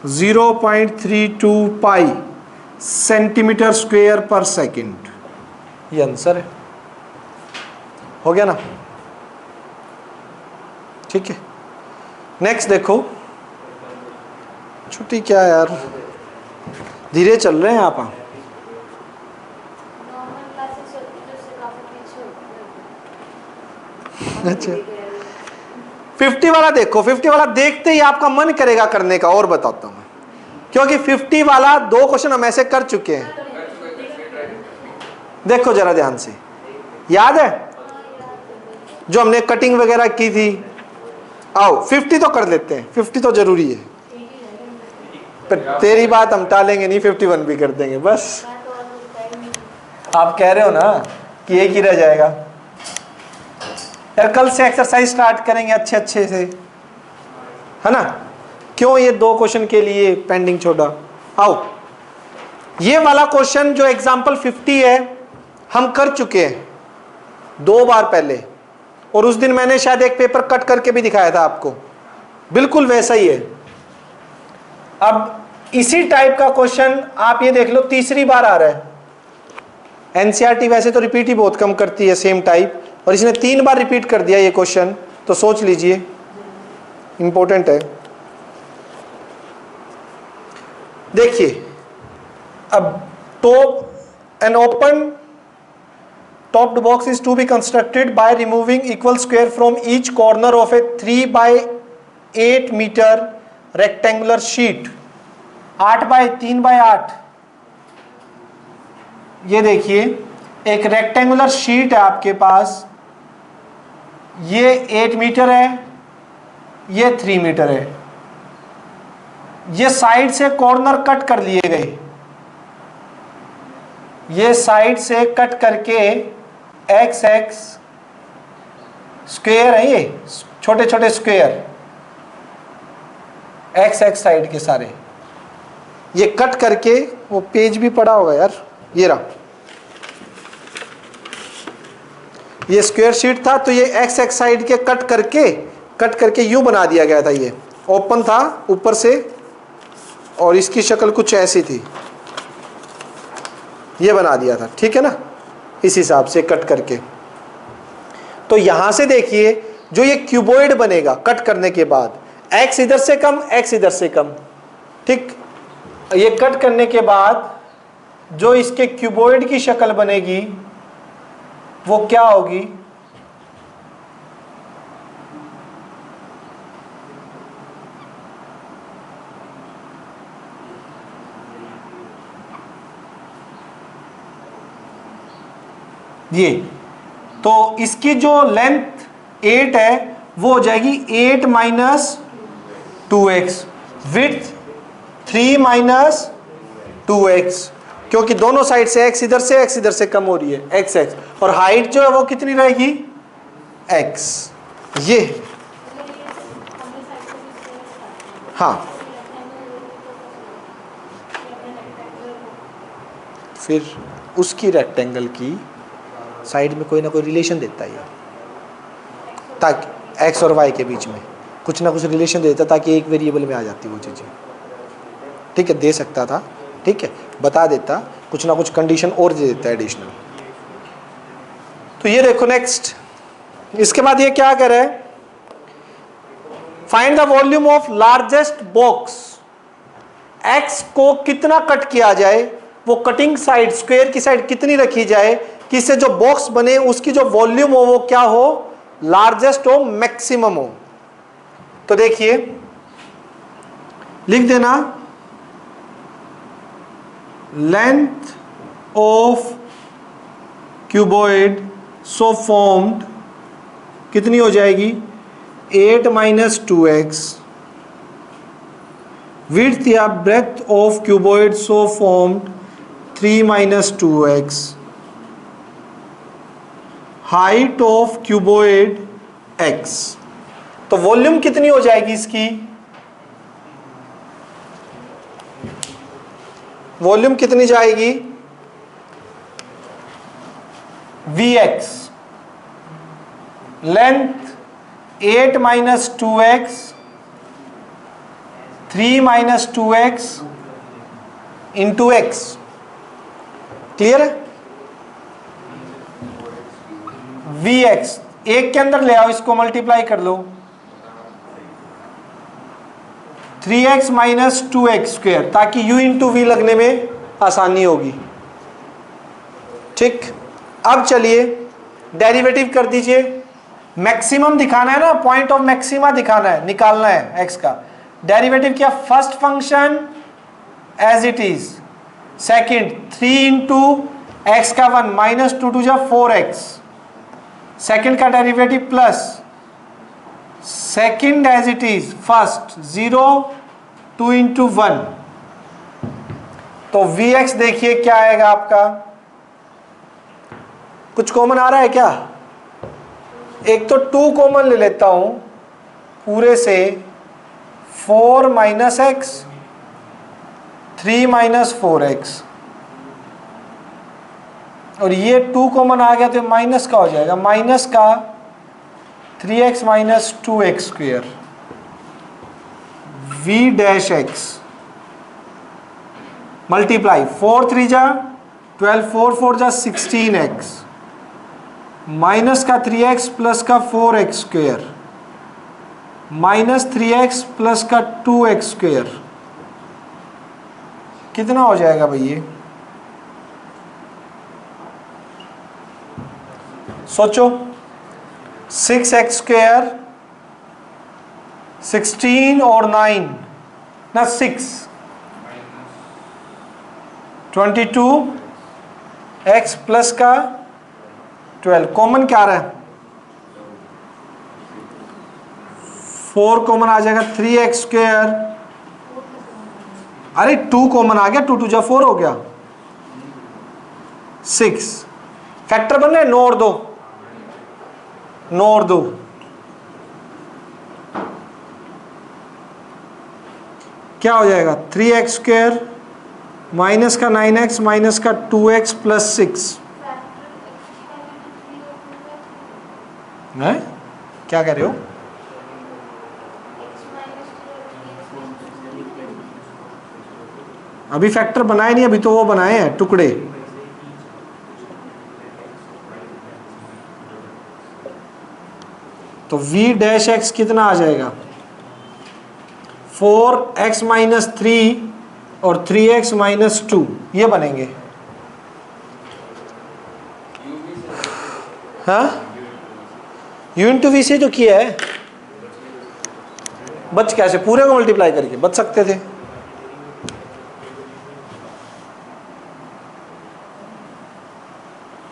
0.32 पाई सेंटीमीटर स्क्वायर पर सेकंड। ये आंसर है। हो गया ना? ठीक है, नेक्स्ट देखो। छुट्टी क्या यार, धीरे चल रहे हैं आप। अच्छा 50 वाला देखो, 50 वाला देखते ही आपका मन करेगा करने का। और बताता हूं मैं, क्योंकि 50 वाला 2 क्वेश्चन हम ऐसे कर चुके हैं। देखो जरा ध्यान से, याद है जो हमने कटिंग वगैरह की थी? आओ 50 तो कर लेते हैं, 50 तो जरूरी है। पर तेरी बात हम टालेंगे नहीं, 51 भी कर देंगे। बस आप कह रहे हो ना कि एक ही रह जाएगा यार। कल से एक्सरसाइज स्टार्ट करेंगे अच्छे से, है ना? क्यों ये 2 क्वेश्चन के लिए पेंडिंग छोड़ा? आओ, ये वाला क्वेश्चन जो एग्जाम्पल 50 है हम कर चुके हैं 2 बार पहले, और उस दिन मैंने शायद एक पेपर कट करके भी दिखाया था आपको। बिल्कुल वैसा ही है। अब इसी टाइप का क्वेश्चन आप ये देख लो, तीसरी बार आ रहा है। एनसीईआरटी वैसे तो रिपीट ही बहुत कम करती है सेम टाइप, और इसने 3 बार रिपीट कर दिया ये क्वेश्चन, तो सोच लीजिए इंपॉर्टेंट है। देखिए, अब an open topped box is to be constructed by removing equal square from each corner of a 3/8 meter rectangular sheet। 8/3/8। ये देखिए, एक रेक्टेंगुलर शीट है आपके पास, ये 8 मीटर है, ये 3 मीटर है। ये साइड से कॉर्नर कट कर लिए गए, ये साइड से कट करके एक्स एक्स स्क्वेयर है, ये छोटे छोटे स्क्वेयर एक्स एक्स साइड के सारे, ये कट करके, वो पेज भी पड़ा होगा यार, ये रहा, ये स्क्वायर शीट था, तो ये एक्स एक्स साइड के कट करके यूं बना दिया गया था। ये ओपन था ऊपर से, और इसकी शक्ल कुछ ऐसी थी, ये बना दिया था। ठीक है ना? इस हिसाब से कट करके। तो यहां से देखिए, जो ये क्यूबॉइड बनेगा कट करने के बाद, एक्स इधर से कम, एक्स इधर से कम। ठीक, ये कट करने के बाद जो इसके क्यूबॉइड की शक्ल बनेगी वो क्या होगी? ये तो इसकी जो लेंथ 8 है वो हो जाएगी 8 - 2x, विड्थ 3 - 2x, क्योंकि दोनों साइड से x इधर से कम हो रही है, x x, और हाइट जो है वो कितनी रहेगी? x। ये हाँ, फिर उसकी रेक्टेंगल की साइड में कोई ना कोई रिलेशन देता है, ताकि एक्स और वाई के बीच में कुछ ना कुछ रिलेशन देता, ताकि एक वेरिएबल में आ जाती वो चीज़ें। ठीक है, दे सकता था, ठीक है, बता देता, कुछ ना कुछ कंडीशन और दे देता है एडिशनल। तो ये देखो नेक्स्ट, इसके बाद ये क्या कर रहा है? Find the volume of largest box. X को कितना कट किया जाए, वो कटिंग साइड स्क्वायर की साइड कितनी रखी जाए कि इससे जो बॉक्स बने उसकी जो वॉल्यूम हो वो क्या हो? लार्जेस्ट हो, मैक्सिमम हो। तो देखिए लिख देना length of cuboid so formed कितनी हो जाएगी 8 - 2x, विड्थ या breadth of cuboid so formed 3 - 2x, height of cuboid x। तो वॉल्यूम कितनी हो जाएगी इसकी, वॉल्यूम कितनी जाएगी Vx, length 8 - 2x, 3 - 2x into x। Clear है? Vx एक के अंदर ले आओ, इसको मल्टीप्लाई कर लो 3x - 2x स्क्वायर, ताकि u इंटू वी लगने में आसानी होगी। ठीक, अब चलिए डेरिवेटिव कर दीजिए। मैक्सिमम दिखाना है ना, पॉइंट ऑफ मैक्सिमा दिखाना है, निकालना है x का। डेरिवेटिव क्या, first function as it is, second 3 into x का 1 -2 2 4x, सेकंड का derivative plus second as it is first 0 2 into 1। तो Vx देखिए क्या आएगा आपका, कुछ कॉमन आ रहा है क्या? एक तो 2 कॉमन ले लेता हूं पूरे से, 4 - x 3 - 4x, और ये 2 कॉमन आ गया तो माइनस का हो जाएगा, माइनस का 3x - 2x square v dash x multiply 4 3 जा 12, 4 4 जा 16x, माइनस का 3x प्लस का 4x square minus 3x plus का 2x स्क्वायर, कितना हो जाएगा भाई ये? सोचो, 6x स्क्वायर 16 और 9 ना 6 22x प्लस का 12, कॉमन क्या आ रहा है 4 कॉमन आ जाएगा 3x स्क्वायर, अरे 2 कॉमन आ गया, 2 2 जा 4 हो गया, 6 फैक्टर बन रहे, 9 और 2 9 और 2, क्या हो जाएगा 3x स्क्वायर माइनस का 9x माइनस का 2x प्लस 6 है, क्या कह रहे हो? अभी फैक्टर बनाए नहीं, अभी तो वो बनाए हैं टुकड़े। तो v डैश x कितना आ जाएगा 4x - 3 और 3x - 2, ये बनेंगे। हाँ, u इंटू वी से जो किया है, बच कैसे, पूरे को मल्टीप्लाई करके बच सकते थे।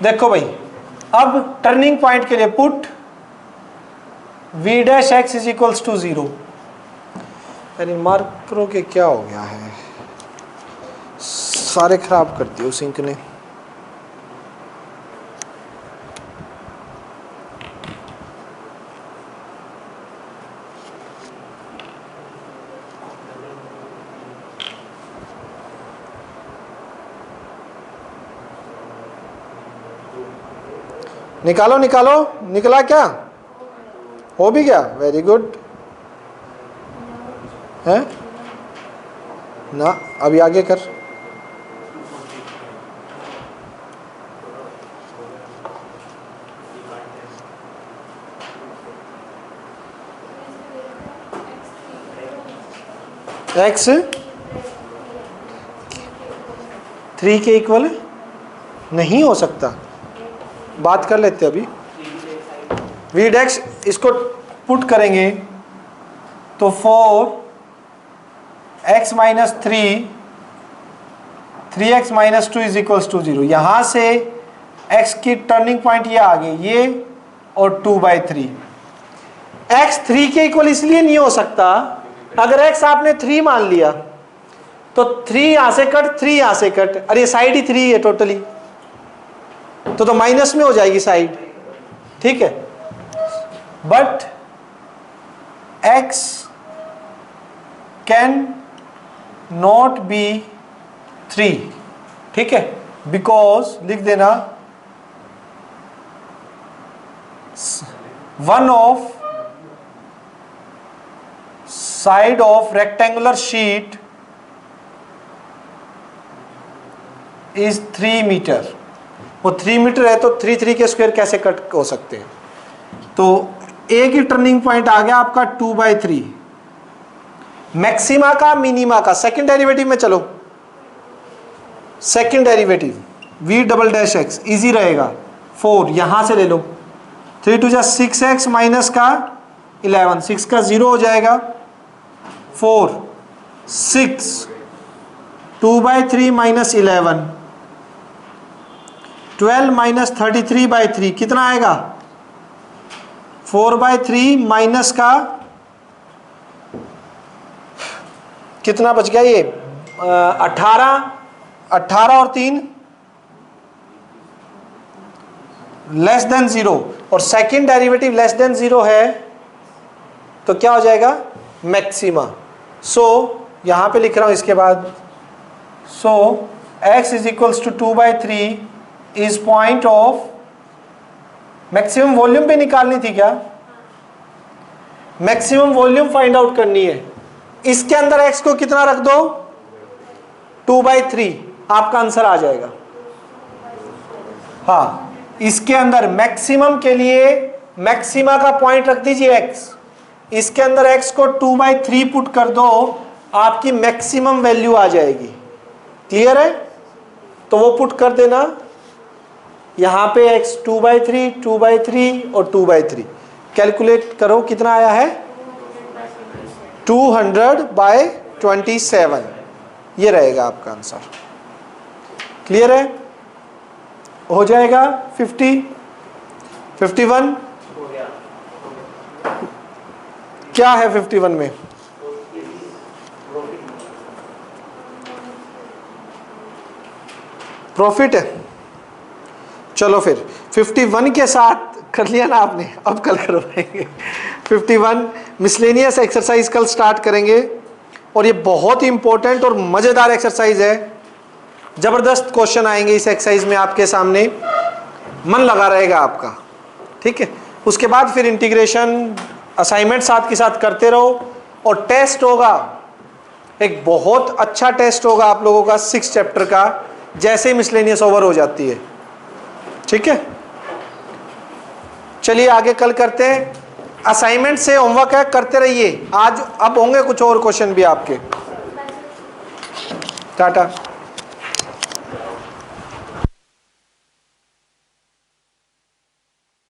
देखो भाई, अब टर्निंग पॉइंट के लिए put v dash x is equals to 0। यानी मार्करों के क्या हो गया है, सारे खराब कर दिए उस इंक ने। निकालो निकालो, निकला क्या, हो भी गया, वेरी गुड है ना। अभी आगे कर, x 3 के इक्वल नहीं हो सकता, बात कर लेते अभी। v डैश इसको पुट करेंगे तो x minus 3x minus 2 is equals to 0। यहां से x की टर्निंग पॉइंट ये आ गई, ये और 2/3। x 3 के इक्वल इसलिए नहीं हो सकता, अगर x आपने 3 मान लिया तो 3 यहां से कट, 3 यहां से कट, अरे साइड ही 3 है टोटली, तो माइनस में हो जाएगी साइड, ठीक है। But x can not be 3, ठीक है, बिकॉज लिख देना one of side of rectangular sheet is 3 metre. वो 3 मीटर है तो 3 के स्क्वायर कैसे कट हो सकते हैं। तो ए की टर्निंग पॉइंट आ गया आपका 2/3। मैक्सिमा का मिनिमा का सेकंड डेरिवेटिव में चलो, second derivative v double dash x easy रहेगा। 4 यहां से ले लो, 3 2 जा 6x माइनस का 11, 6 का 0 हो जाएगा, 4 6 2/3 माइनस 11, 12 माइनस 33/3 कितना आएगा, 4/3 माइनस का कितना बच गया, ये 18 और 3 लेस देन 0, और सेकेंड डेरिवेटिव लेस देन 0 है तो क्या हो जाएगा, मैक्सिमा। सो यहां पे लिख रहा हूं इसके बाद, so x is equals to 2/3 is point of, maximum volume भी निकालनी थी क्या, मैक्सिमम वॉल्यूम फाइंड आउट करनी है। इसके अंदर x को कितना रख दो, 2/3, आपका आंसर आ जाएगा। हाँ, इसके अंदर मैक्सिमम के लिए मैक्सिमा का पॉइंट रख दीजिए x, इसके अंदर x को 2/3 पुट कर दो, आपकी मैक्सिमम वैल्यू आ जाएगी। क्लियर है, तो वो पुट कर देना यहां पे x 2/3 2/3 और 2/3 कैलकुलेट करो, कितना आया है 200/27, ये रहेगा आपका आंसर। क्लियर है, हो जाएगा 50 51 क्या है 51 में, प्रॉफिट है। चलो फिर 51 के साथ कर लिया ना आपने, अब कल करवाएंगे 51 मिसलेनियस एक्सरसाइज कल स्टार्ट करेंगे, और ये बहुत ही इंपॉर्टेंट और मजेदार एक्सरसाइज है। जबरदस्त क्वेश्चन आएंगे इस एक्सरसाइज में आपके सामने, मन लगा रहेगा आपका, ठीक है। उसके बाद फिर इंटीग्रेशन असाइनमेंट साथ के साथ करते रहो, और टेस्ट होगा, एक बहुत अच्छा टेस्ट होगा आप लोगों का 6 चैप्टर का, जैसे ही मिसलेनियस ओवर हो जाती है, ठीक है। चलिए आगे कल करते हैं, असाइनमेंट से होमवर्क है, करते रहिए। आज अब होंगे कुछ और क्वेश्चन भी आपके। टाटा।